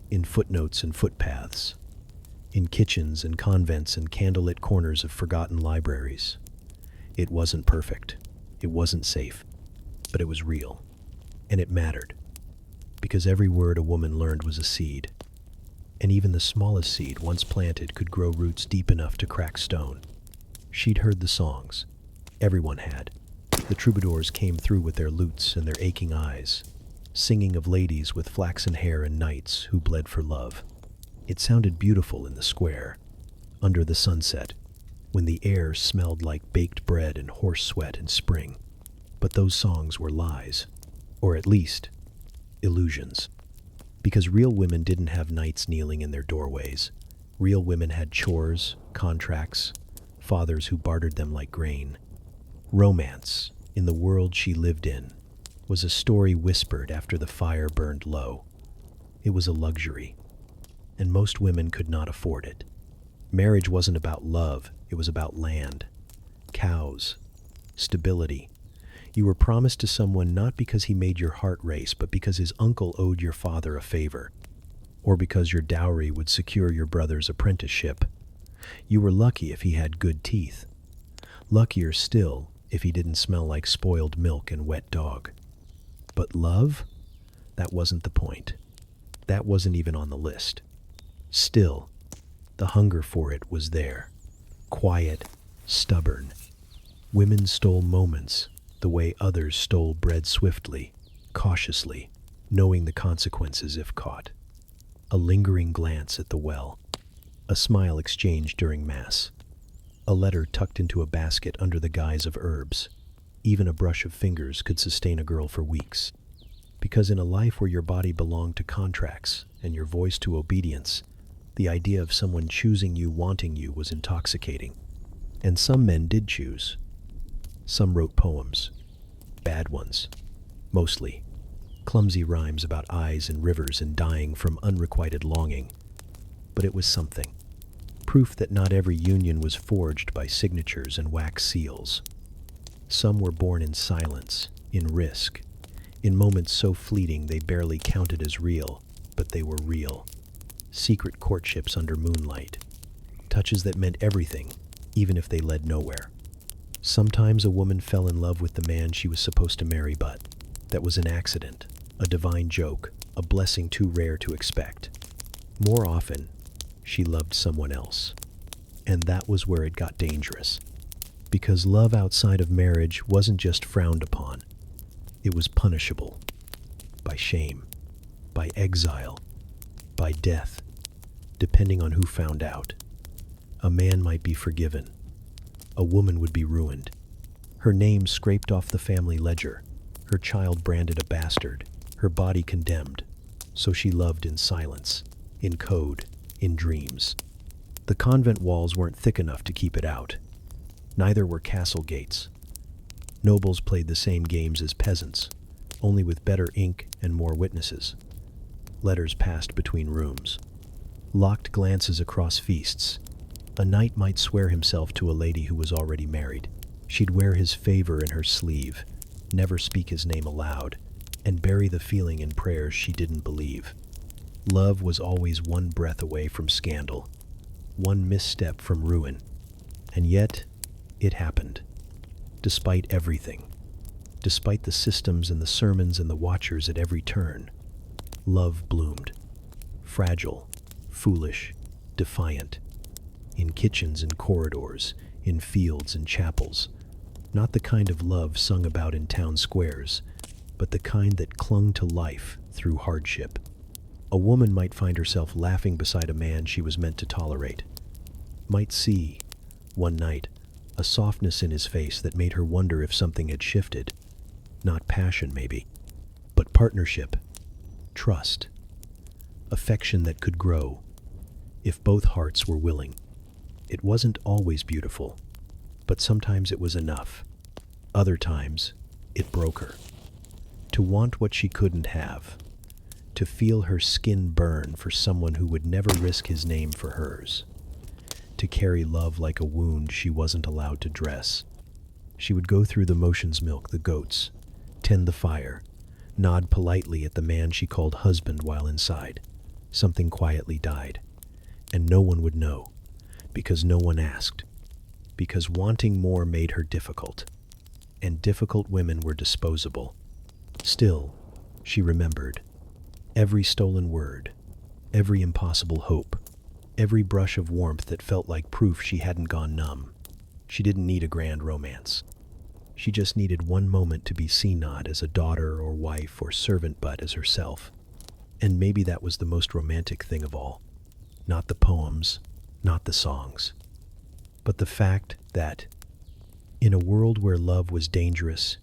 in footnotes and footpaths, in kitchens and convents and candlelit corners of forgotten libraries. It wasn't perfect, it wasn't safe, but it was real. And it mattered, because every word a woman learned was a seed. And even the smallest seed, once planted, could grow roots deep enough to crack stone. She'd heard the songs. Everyone had. The troubadours came through with their lutes and their aching eyes, singing of ladies with flaxen hair and knights who bled for love. It sounded beautiful in the square, under the sunset, when the air smelled like baked bread and horse sweat in spring. But those songs were lies, or at least, illusions. Because real women didn't have knights kneeling in their doorways. Real women had chores, contracts, fathers who bartered them like grain. Romance, in the world she lived in, was a story whispered after the fire burned low. It was a luxury, and most women could not afford it. Marriage wasn't about love, it was about land, cows, stability. You were promised to someone not because he made your heart race, but because his uncle owed your father a favor, or because your dowry would secure your brother's apprenticeship. You were lucky if he had good teeth. Luckier still if he didn't smell like spoiled milk and wet dog. But love? That wasn't the point. That wasn't even on the list. Still, the hunger for it was there. Quiet, stubborn. Women stole moments the way others stole bread swiftly, cautiously, knowing the consequences if caught. A lingering glance at the well. A smile exchanged during Mass. A letter tucked into a basket under the guise of herbs. Even a brush of fingers could sustain a girl for weeks. Because in a life where your body belonged to contracts and your voice to obedience, the idea of someone choosing you, wanting you, was intoxicating. And some men did choose. Some wrote poems. Bad ones. Mostly. Clumsy rhymes about eyes and rivers and dying from unrequited longing. But it was something. Proof that not every union was forged by signatures and wax seals. Some were born in silence, in risk, in moments so fleeting they barely counted as real, but they were real. Secret courtships under moonlight. Touches that meant everything, even if they led nowhere. Sometimes a woman fell in love with the man she was supposed to marry, but that was an accident, a divine joke, a blessing too rare to expect. More often, she loved someone else. And that was where it got dangerous. Because love outside of marriage wasn't just frowned upon. It was punishable. By shame. By exile. By death. Depending on who found out. A man might be forgiven. A woman would be ruined. Her name scraped off the family ledger. Her child branded a bastard. Her body condemned. So she loved in silence. In code. In dreams. The convent walls weren't thick enough to keep it out. Neither were castle gates. Nobles played the same games as peasants, only with better ink and more witnesses. Letters passed between rooms. Locked glances across feasts. A knight might swear himself to a lady who was already married. She'd wear his favor in her sleeve, never speak his name aloud, and bury the feeling in prayers she didn't believe. Love was always one breath away from scandal. one misstep from ruin. And yet, it happened. Despite everything. Despite the systems and the sermons and the watchers at every turn, love bloomed. Fragile, foolish, defiant. In kitchens and corridors, in fields and chapels. Not the kind of love sung about in town squares, but the kind that clung to life through hardship. A woman might find herself laughing beside a man she was meant to tolerate. Might see, one night, a softness in his face that made her wonder if something had shifted. Not passion, maybe, but partnership, trust, affection that could grow, if both hearts were willing. It wasn't always beautiful, but sometimes it was enough. Other times, it broke her. To want what she couldn't have. To feel her skin burn for someone who would never risk his name for hers. To carry love like a wound she wasn't allowed to dress. She would go through the motions, milk the goats, tend the fire, nod politely at the man she called husband while inside. Something quietly died, and no one would know, because no one asked, because wanting more made her difficult, and difficult women were disposable. Still, she remembered every stolen word, every impossible hope, every brush of warmth that felt like proof she hadn't gone numb. She didn't need a grand romance. She just needed one moment to be seen not as a daughter or wife or servant but as herself. And maybe that was the most romantic thing of all. Not the poems, not the songs, but the fact that, in a world where love was dangerous,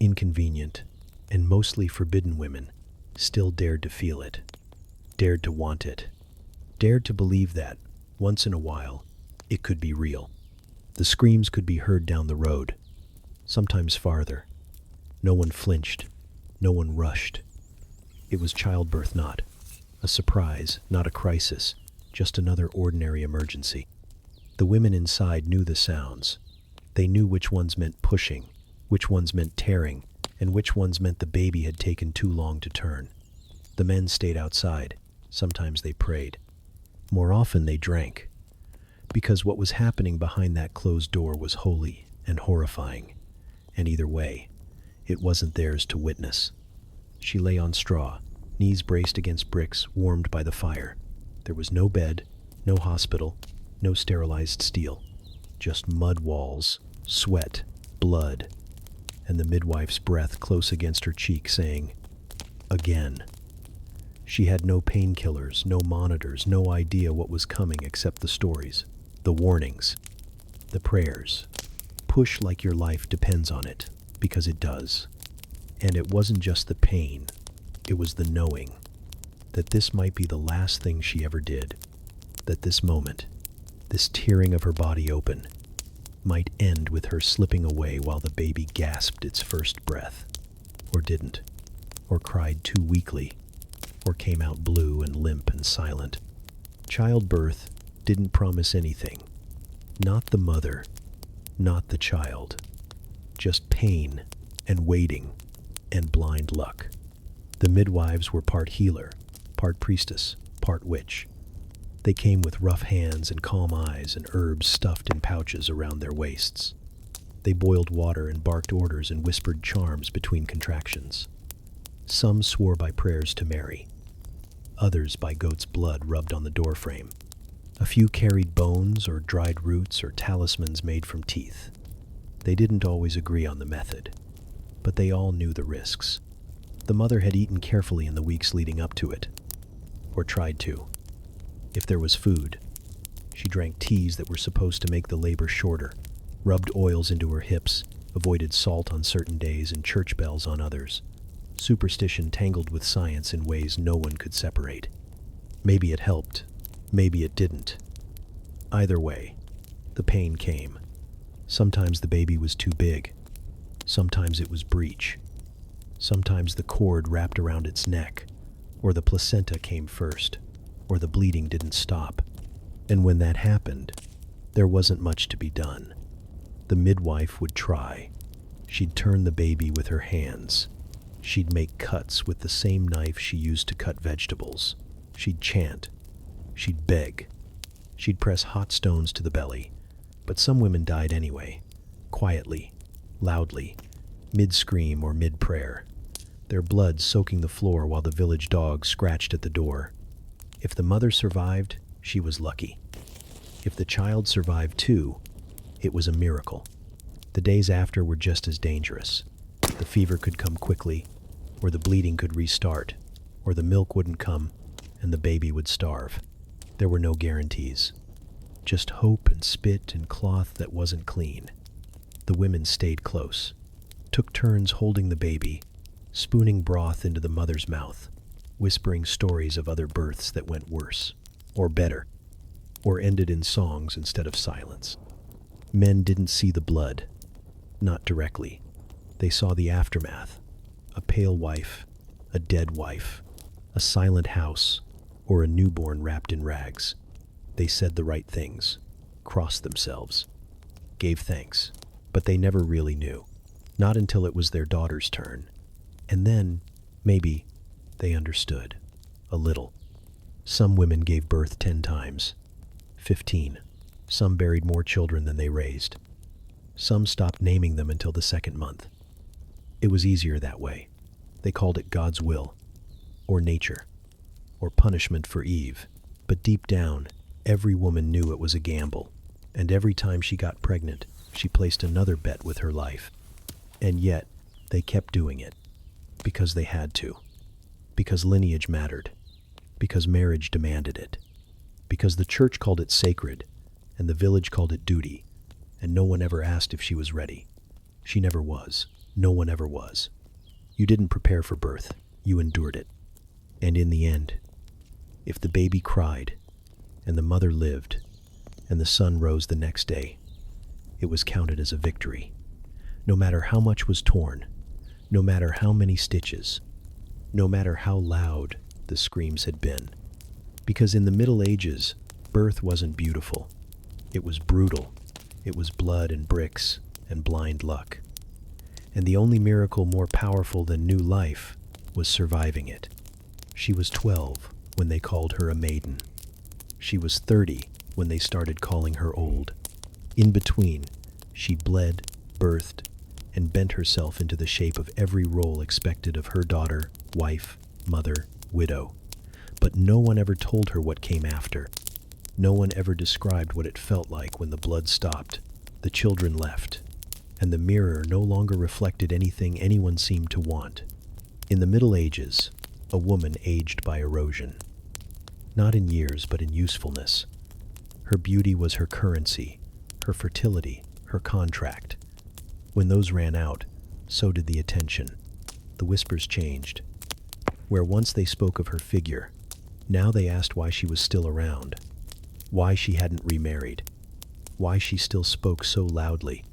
inconvenient, and mostly forbidden, women still dared to feel it, dared to want it, dared to believe that, once in a while, it could be real. The screams could be heard down the road, sometimes farther. No one flinched, no one rushed. It was childbirth, not a surprise, not a crisis, just another ordinary emergency. The women inside knew the sounds. They knew which ones meant pushing, which ones meant tearing, and which ones meant the baby had taken too long to turn. The men stayed outside. Sometimes they prayed. More often they drank, because what was happening behind that closed door was holy and horrifying, and either way, it wasn't theirs to witness. She lay on straw, knees braced against bricks warmed by the fire. There was no bed, no hospital, no sterilized steel, just mud walls, sweat, blood, and the midwife's breath close against her cheek saying, "Again." She had no painkillers, no monitors, no idea what was coming except the stories, the warnings, the prayers. Push like your life depends on it, because it does. And it wasn't just the pain, it was the knowing that this might be the last thing she ever did, that this moment, this tearing of her body open, might end with her slipping away while the baby gasped its first breath, or didn't, or cried too weakly, or came out blue and limp and silent. Childbirth didn't promise anything. Not the mother, not the child. Just pain and waiting and blind luck. The midwives were part healer, part priestess, part witch. They came with rough hands and calm eyes and herbs stuffed in pouches around their waists. They boiled water and barked orders and whispered charms between contractions. Some swore by prayers to Mary, others by goat's blood rubbed on the doorframe. A few carried bones or dried roots or talismans made from teeth. They didn't always agree on the method, but they all knew the risks. The mother had eaten carefully in the weeks leading up to it, or tried to. If there was food, she drank teas that were supposed to make the labor shorter, rubbed oils into her hips, avoided salt on certain days and church bells on others. Superstition tangled with science in ways no one could separate. Maybe it helped, maybe it didn't. Either way, the pain came. Sometimes the baby was too big. Sometimes it was breech. Sometimes the cord wrapped around its neck, or the placenta came first, or the bleeding didn't stop. And when that happened, there wasn't much to be done. The midwife would try. She'd turn the baby with her hands. She'd make cuts with the same knife she used to cut vegetables. She'd chant. She'd beg. She'd press hot stones to the belly, but some women died anyway, quietly, loudly, mid-scream or mid-prayer, their blood soaking the floor while the village dog scratched at the door. If the mother survived, she was lucky. If the child survived too, it was a miracle. The days after were just as dangerous. The fever could come quickly, or the bleeding could restart, or the milk wouldn't come, and the baby would starve. There were no guarantees. Just hope and spit and cloth that wasn't clean. The women stayed close, took turns holding the baby, spooning broth into the mother's mouth, whispering stories of other births that went worse, or better, or ended in songs instead of silence. Men didn't see the blood, not directly. They saw the aftermath, a pale wife, a dead wife, a silent house, or a newborn wrapped in rags. They said the right things, crossed themselves, gave thanks, but they never really knew. Not until it was their daughter's turn. And then, maybe, they understood. A little. Some women gave birth 10 times. 15. Some buried more children than they raised. Some stopped naming them until the 2nd month. It was easier that way. They called it God's will, or nature, or punishment for Eve. But deep down, every woman knew it was a gamble, and every time she got pregnant, she placed another bet with her life. And yet, they kept doing it, because they had to, because lineage mattered, because marriage demanded it, because the church called it sacred, and the village called it duty, and no one ever asked if she was ready. She never was. No one ever was. You didn't prepare for birth. You endured it. And in the end, if the baby cried, and the mother lived, and the sun rose the next day, it was counted as a victory. No matter how much was torn, no matter how many stitches, no matter how loud the screams had been. Because in the Middle Ages, birth wasn't beautiful. It was brutal. It was blood and bricks and blind luck. And the only miracle more powerful than new life was surviving it. She was 12 when they called her a maiden. She was 30 when they started calling her old. In between, she bled, birthed, and bent herself into the shape of every role expected of her daughter, wife, mother, widow. But no one ever told her what came after. No one ever described what it felt like when the blood stopped, the children left, and the mirror no longer reflected anything anyone seemed to want. In the Middle Ages, a woman aged by erosion. Not in years, but in usefulness. Her beauty was her currency, her fertility, her contract. When those ran out, so did the attention. The whispers changed. Where once they spoke of her figure, now they asked why she was still around, why she hadn't remarried, why she still spoke so loudly,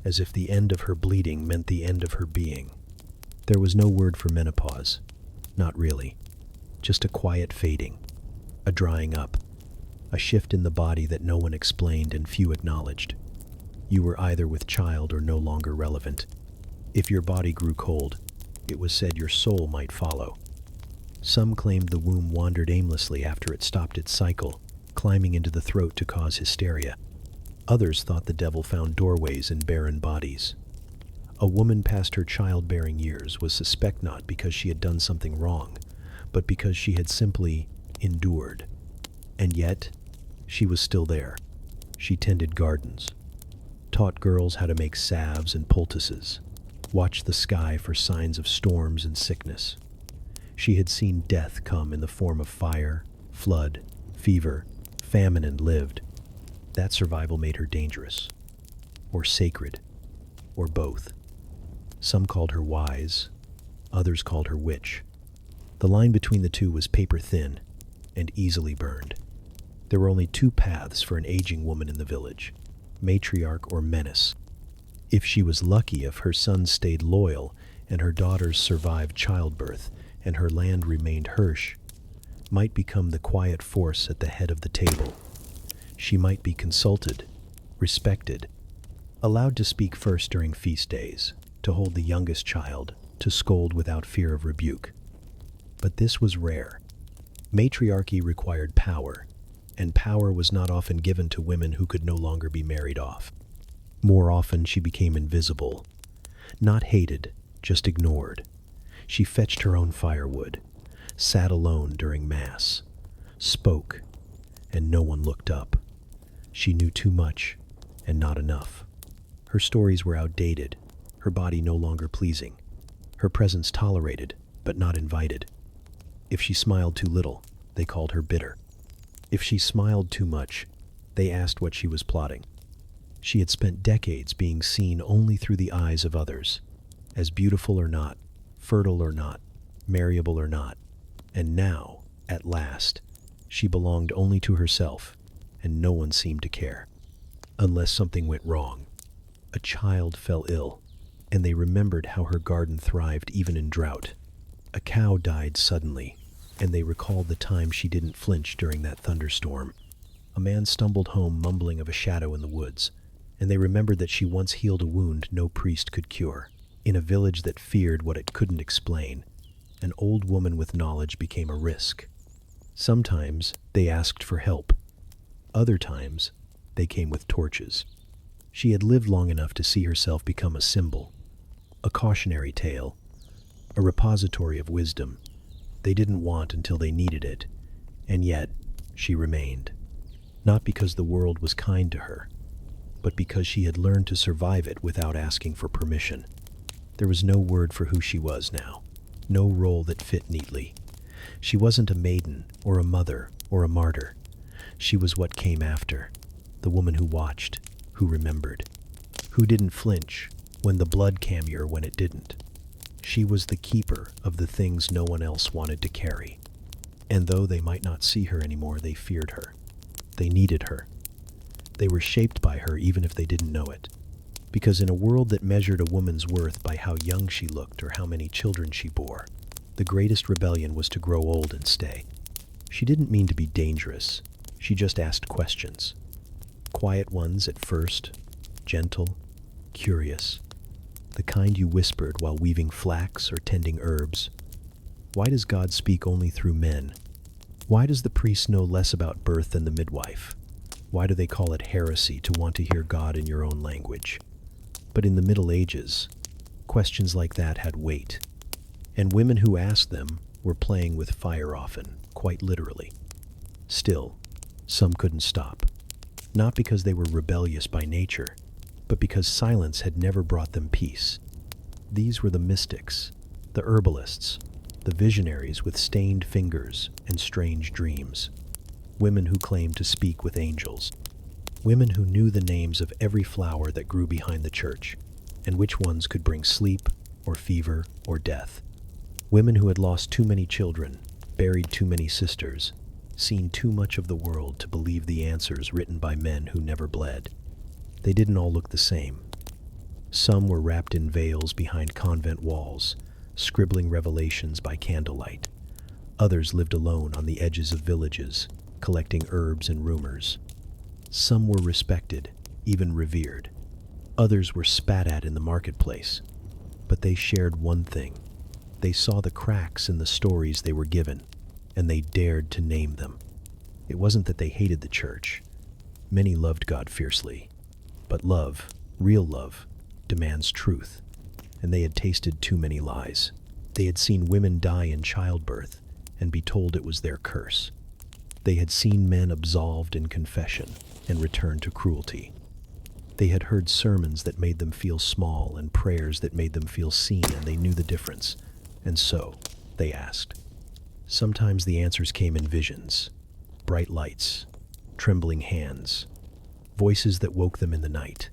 as if the end of her bleeding meant the end of her being. There was no word for menopause. Not really. Just a quiet fading, a drying up, a shift in the body that no one explained and few acknowledged. You were either with child or no longer relevant. If your body grew cold, it was said your soul might follow. Some claimed the womb wandered aimlessly after it stopped its cycle, climbing into the throat to cause hysteria. Others thought the devil found doorways in barren bodies. A woman past her childbearing years was suspect not because she had done something wrong, but because she had simply endured. And yet, she was still there. She tended gardens, taught girls how to make salves and poultices, watched the sky for signs of storms and sickness. She had seen death come in the form of fire, flood, fever, famine, and lived. That survival made her dangerous, or sacred, or both. Some called her wise, others called her witch. The line between the two was paper thin and easily burned. There were only 2 paths for an aging woman in the village: matriarch or menace. If she was lucky, if her sons stayed loyal and her daughters survived childbirth and her land remained hers, might become the quiet force at the head of the table. She might be consulted, respected, allowed to speak first during feast days, to hold the youngest child, to scold without fear of rebuke. But this was rare. Matriarchy required power, and power was not often given to women who could no longer be married off. More often, she became invisible. Not hated, just ignored. She fetched her own firewood, sat alone during Mass, spoke, and no one looked up. She knew too much and not enough. Her stories were outdated, her body no longer pleasing, her presence tolerated but not invited. If she smiled too little, they called her bitter. If she smiled too much, they asked what she was plotting. She had spent decades being seen only through the eyes of others, as beautiful or not, fertile or not, marriable or not. And now, at last, she belonged only to herself, and no one seemed to care. Unless something went wrong. A child fell ill, and they remembered how her garden thrived even in drought. A cow died suddenly, and they recalled the time she didn't flinch during that thunderstorm. A man stumbled home mumbling of a shadow in the woods, and they remembered that she once healed a wound no priest could cure. In a village that feared what it couldn't explain, an old woman with knowledge became a risk. Sometimes they asked for help. Other times, they came with torches. She had lived long enough to see herself become a symbol, a cautionary tale, a repository of wisdom they didn't want until they needed it, and yet she remained. Not because the world was kind to her, but because she had learned to survive it without asking for permission. There was no word for who she was now, no role that fit neatly. She wasn't a maiden or a mother or a martyr. She was what came after, the woman who watched, who remembered, who didn't flinch when the blood came or when it didn't. She was the keeper of the things no one else wanted to carry. And though they might not see her anymore, they feared her. They needed her. They were shaped by her even if they didn't know it. Because in a world that measured a woman's worth by how young she looked or how many children she bore, the greatest rebellion was to grow old and stay. She didn't mean to be dangerous. She just asked questions. Quiet ones at first, gentle, curious. The kind you whispered while weaving flax or tending herbs. Why does God speak only through men? Why does the priest know less about birth than the midwife? Why do they call it heresy to want to hear God in your own language? But in the Middle Ages, questions like that had weight. And women who asked them were playing with fire often, quite literally. Still, some couldn't stop. Not because they were rebellious by nature, but because silence had never brought them peace. These were the mystics, the herbalists, the visionaries with stained fingers and strange dreams. Women who claimed to speak with angels. Women who knew the names of every flower that grew behind the church, and which ones could bring sleep, or fever, or death. Women who had lost too many children, buried too many sisters, seen too much of the world to believe the answers written by men who never bled. They didn't all look the same. Some were wrapped in veils behind convent walls, scribbling revelations by candlelight. Others lived alone on the edges of villages, collecting herbs and rumors. Some were respected, even revered. Others were spat at in the marketplace. But they shared one thing. They saw the cracks in the stories they were given, and they dared to name them. It wasn't that they hated the church. Many loved God fiercely. But love, real love, demands truth, and they had tasted too many lies. They had seen women die in childbirth and be told it was their curse. They had seen men absolved in confession and returned to cruelty. They had heard sermons that made them feel small and prayers that made them feel seen, and they knew the difference. And so, they asked. Sometimes the answers came in visions, bright lights, trembling hands, voices that woke them in the night.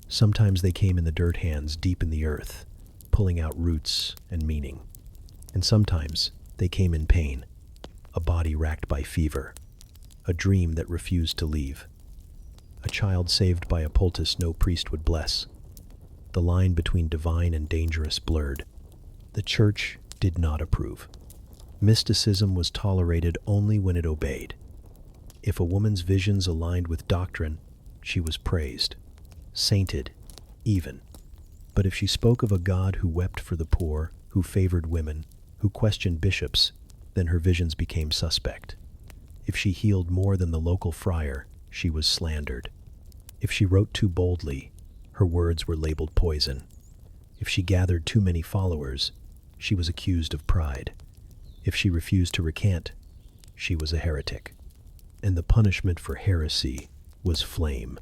Sometimes they came in the dirt hands deep in the earth, pulling out roots and meaning. And sometimes they came in pain, a body racked by fever, a dream that refused to leave, a child saved by a poultice no priest would bless. The line between divine and dangerous blurred. The church did not approve. Mysticism was tolerated only when it obeyed. If a woman's visions aligned with doctrine, she was praised, sainted, even. But if she spoke of a God who wept for the poor, who favored women, who questioned bishops, then her visions became suspect. If she healed more than the local friar, she was slandered. If she wrote too boldly, her words were labeled poison. If she gathered too many followers, she was accused of pride. If she refused to recant, she was a heretic. And the punishment for heresy was flame.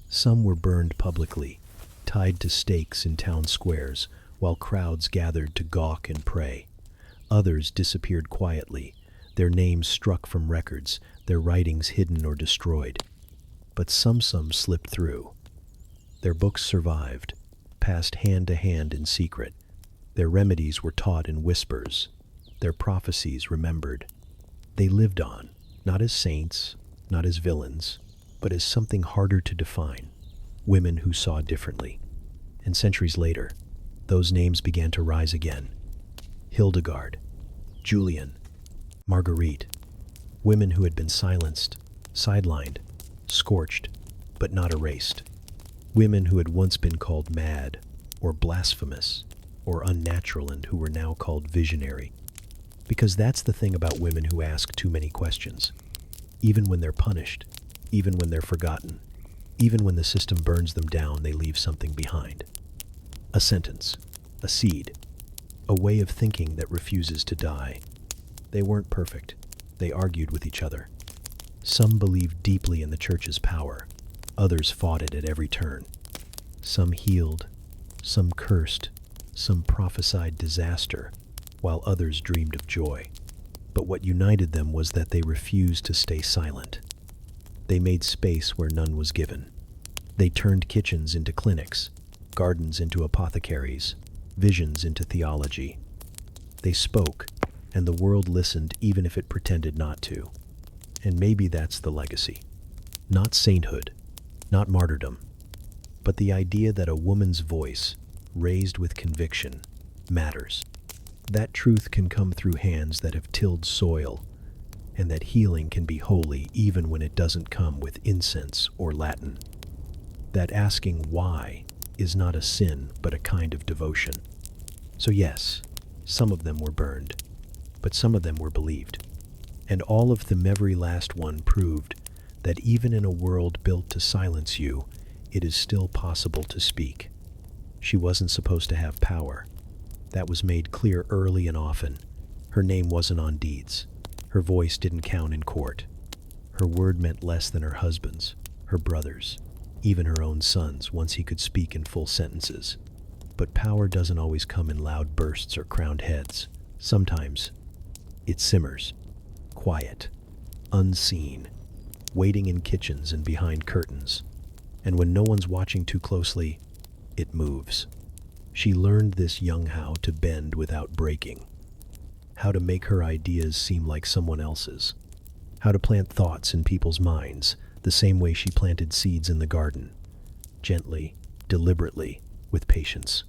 Some were burned publicly, tied to stakes in town squares, while crowds gathered to gawk and pray. Others disappeared quietly, their names struck from records, their writings hidden or destroyed. But some slipped through. Their books survived, passed hand to hand in secret. Their remedies were taught in whispers, their prophecies remembered. They lived on, not as saints, not as villains, but as something harder to define, women who saw differently. And centuries later, those names began to rise again. Hildegard, Julian, Marguerite, women who had been silenced, sidelined, scorched, but not erased. Women who had once been called mad, or blasphemous, or unnatural, and who were now called visionary. Because that's the thing about women who ask too many questions. Even when they're punished, even when they're forgotten, even when the system burns them down, they leave something behind. A sentence, a seed, a way of thinking that refuses to die. They weren't perfect. They argued with each other. Some believed deeply in the church's power. Others fought it at every turn. Some healed, some cursed, some prophesied disaster, while others dreamed of joy. But what united them was that they refused to stay silent. They made space where none was given. They turned kitchens into clinics, gardens into apothecaries, visions into theology. They spoke, and the world listened even if it pretended not to. And maybe that's the legacy. Not sainthood, not martyrdom, but the idea that a woman's voice, raised with conviction, matters. That truth can come through hands that have tilled soil, and that healing can be holy even when it doesn't come with incense or Latin. That asking why is not a sin, but a kind of devotion. So yes, some of them were burned, but some of them were believed. And all of them, every last one, proved that even in a world built to silence you, it is still possible to speak. She wasn't supposed to have power. That was made clear early and often. Her name wasn't on deeds. Her voice didn't count in court. Her word meant less than her husband's, her brother's, even her own son's, once he could speak in full sentences. But power doesn't always come in loud bursts or crowned heads. Sometimes it simmers, quiet, unseen, waiting in kitchens and behind curtains. And when no one's watching too closely, it moves. She learned this young how to bend without breaking, how to make her ideas seem like someone else's, how to plant thoughts in people's minds the same way she planted seeds in the garden, gently, deliberately, with patience.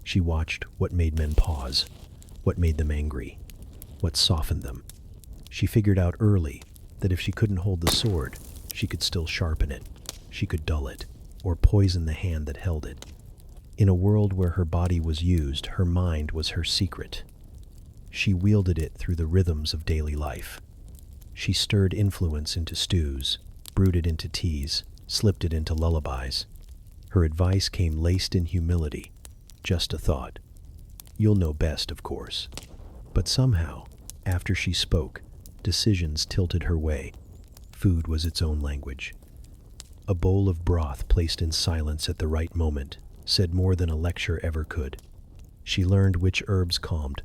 She watched what made men pause, what made them angry, what softened them. She figured out early that if she couldn't hold the sword, she could still sharpen it. She could dull it, or poison the hand that held it. In a world where her body was used, her mind was her secret. She wielded it through the rhythms of daily life. She stirred influence into stews, brewed it into teas, slipped it into lullabies. Her advice came laced in humility, just a thought. You'll know best, of course. But somehow, after she spoke, decisions tilted her way. Food was its own language. A bowl of broth placed in silence at the right moment said more than a lecture ever could. She learned which herbs calmed,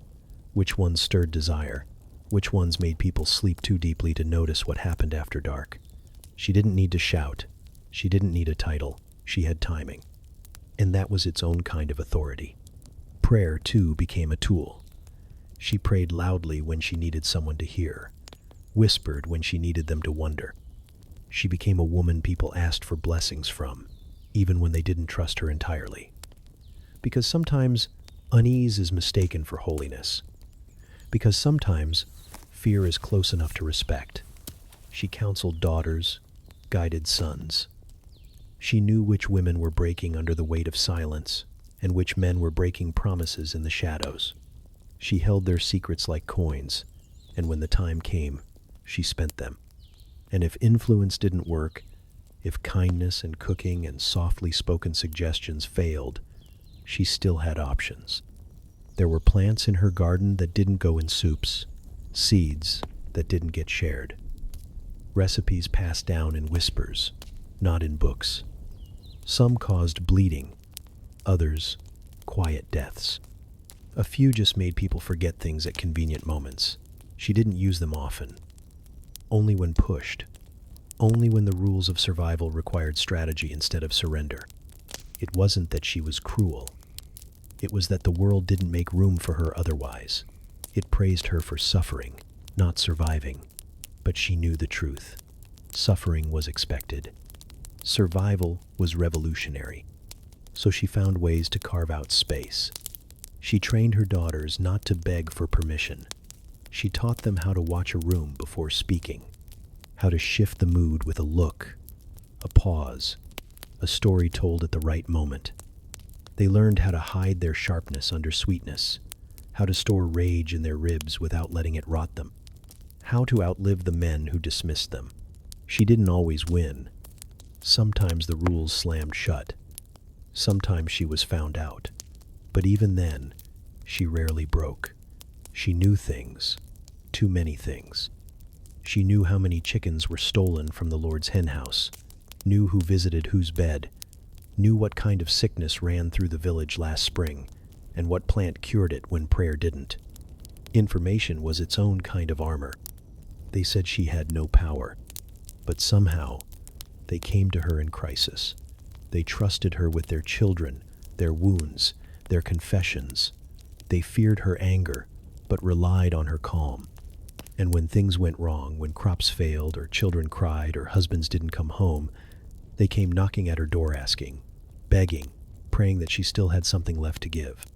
which ones stirred desire, which ones made people sleep too deeply to notice what happened after dark. She didn't need to shout. She didn't need a title. She had timing. And that was its own kind of authority. Prayer, too, became a tool. She prayed loudly when she needed someone to hear, whispered when she needed them to wonder. She became a woman people asked for blessings from, even when they didn't trust her entirely. Because sometimes unease is mistaken for holiness. Because sometimes fear is close enough to respect. She counseled daughters, guided sons. She knew which women were breaking under the weight of silence, and which men were breaking promises in the shadows. She held their secrets like coins, and when the time came, she spent them. And if influence didn't work, if kindness and cooking and softly spoken suggestions failed, she still had options. There were plants in her garden that didn't go in soups, seeds that didn't get shared, recipes passed down in whispers, not in books. Some caused bleeding, others quiet deaths. A few just made people forget things at convenient moments. She didn't use them often, only when pushed, only when the rules of survival required strategy instead of surrender. It wasn't that she was cruel. It was that the world didn't make room for her otherwise. It praised her for suffering, not surviving. But she knew the truth. Suffering was expected. Survival was revolutionary. So she found ways to carve out space. She trained her daughters not to beg for permission. She taught them how to watch a room before speaking, how to shift the mood with a look, a pause, a story told at the right moment. They learned how to hide their sharpness under sweetness, how to store rage in their ribs without letting it rot them, how to outlive the men who dismissed them. She didn't always win. Sometimes the rules slammed shut. Sometimes she was found out. But even then, she rarely broke. She knew things, too many things. She knew how many chickens were stolen from the Lord's henhouse, knew who visited whose bed, knew what kind of sickness ran through the village last spring, and what plant cured it when prayer didn't. Information was its own kind of armor. They said she had no power, but somehow they came to her in crisis. They trusted her with their children, their wounds, their confessions. They feared her anger, but relied on her calm. And when things went wrong, when crops failed, or children cried, or husbands didn't come home, they came knocking at her door asking, begging, praying that she still had something left to give.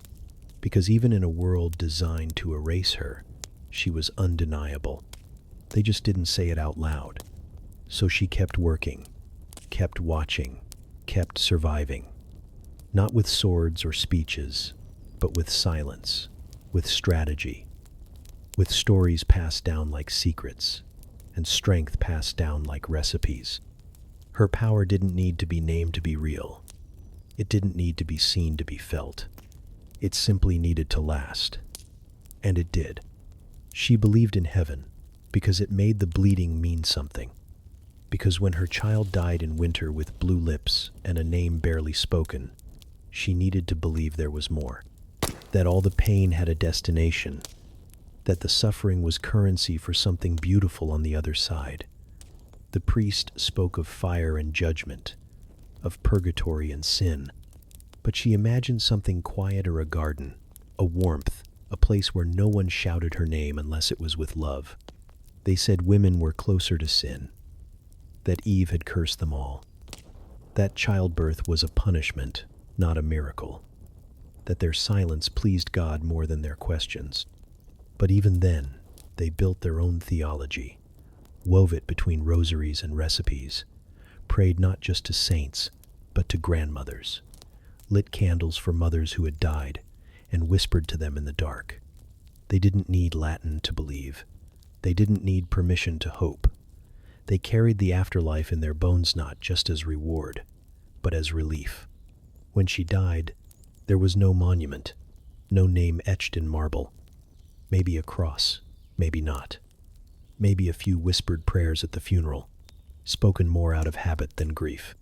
Because even in a world designed to erase her, she was undeniable. They just didn't say it out loud. So she kept working, kept watching, kept surviving. Not with swords or speeches, but with silence, with strategy, with stories passed down like secrets, and strength passed down like recipes. Her power didn't need to be named to be real. It didn't need to be seen to be felt. It simply needed to last. And it did. She believed in heaven because it made the bleeding mean something. Because when her child died in winter with blue lips and a name barely spoken, she needed to believe there was more. That all the pain had a destination. That the suffering was currency for something beautiful on the other side. The priest spoke of fire and judgment, of purgatory and sin. But she imagined something quieter, a garden, a warmth, a place where no one shouted her name unless it was with love. They said women were closer to sin, that Eve had cursed them all, that childbirth was a punishment, not a miracle, that their silence pleased God more than their questions. But even then, they built their own theology, wove it between rosaries and recipes, prayed not just to saints, but to grandmothers, lit candles for mothers who had died, and whispered to them in the dark. They didn't need Latin to believe. They didn't need permission to hope. They carried the afterlife in their bones not just as reward, but as relief. When she died, there was no monument, no name etched in marble. Maybe a cross, maybe not. Maybe a few whispered prayers at the funeral, spoken more out of habit than grief.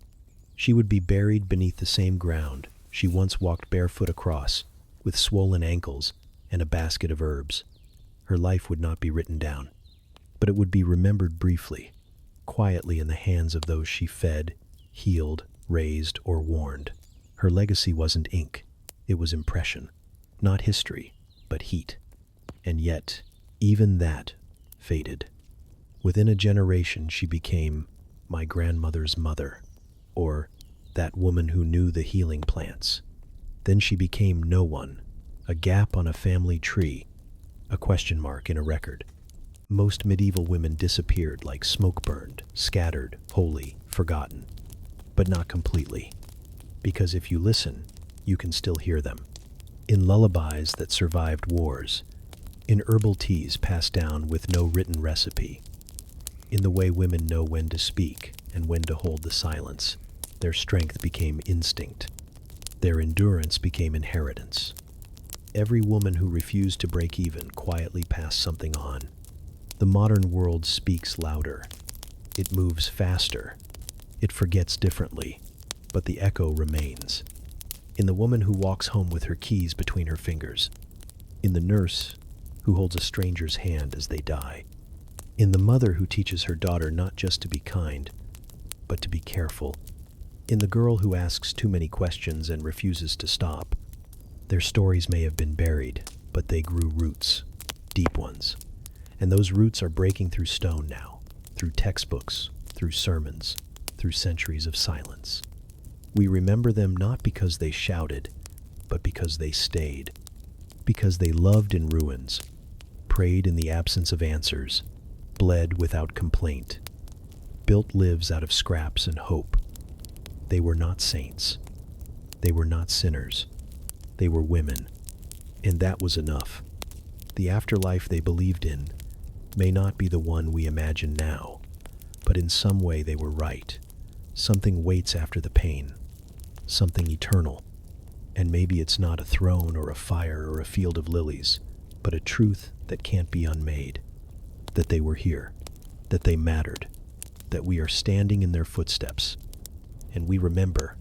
She would be buried beneath the same ground she once walked barefoot across, with swollen ankles and a basket of herbs. Her life would not be written down, but it would be remembered briefly, quietly in the hands of those she fed, healed, raised, or warned. Her legacy wasn't ink, it was impression. Not history, but heat. And yet, even that faded. Within a generation, she became my grandmother's mother, or that woman who knew the healing plants. Then she became no one, a gap on a family tree, a question mark in a record. Most medieval women disappeared like smoke burned, scattered, wholly, forgotten. But not completely. Because if you listen, you can still hear them. In lullabies that survived wars, in herbal teas passed down with no written recipe, In the way women know when to speak and when to hold the silence, their strength became instinct. Their endurance became inheritance. Every woman who refused to break even quietly passed something on. The modern world speaks louder. It moves faster. It forgets differently, but the echo remains. In the woman who walks home with her keys between her fingers. In the nurse who holds a stranger's hand as they die. In the mother who teaches her daughter not just to be kind, but to be careful. In the girl who asks too many questions and refuses to stop. Their stories may have been buried, but they grew roots, deep ones. And those roots are breaking through stone now, through textbooks, through sermons, through centuries of silence. We remember them not because they shouted, but because they stayed. Because they loved in ruins, prayed in the absence of answers, bled without complaint, built lives out of scraps and hope. They were not saints. They were not sinners. They were women. And that was enough. The afterlife they believed in may not be the one we imagine now, but in some way they were right. Something waits after the pain, something eternal. And maybe it's not a throne or a fire or a field of lilies, but a truth that can't be unmade. That they were here, that they mattered, that we are standing in their footsteps. And we remember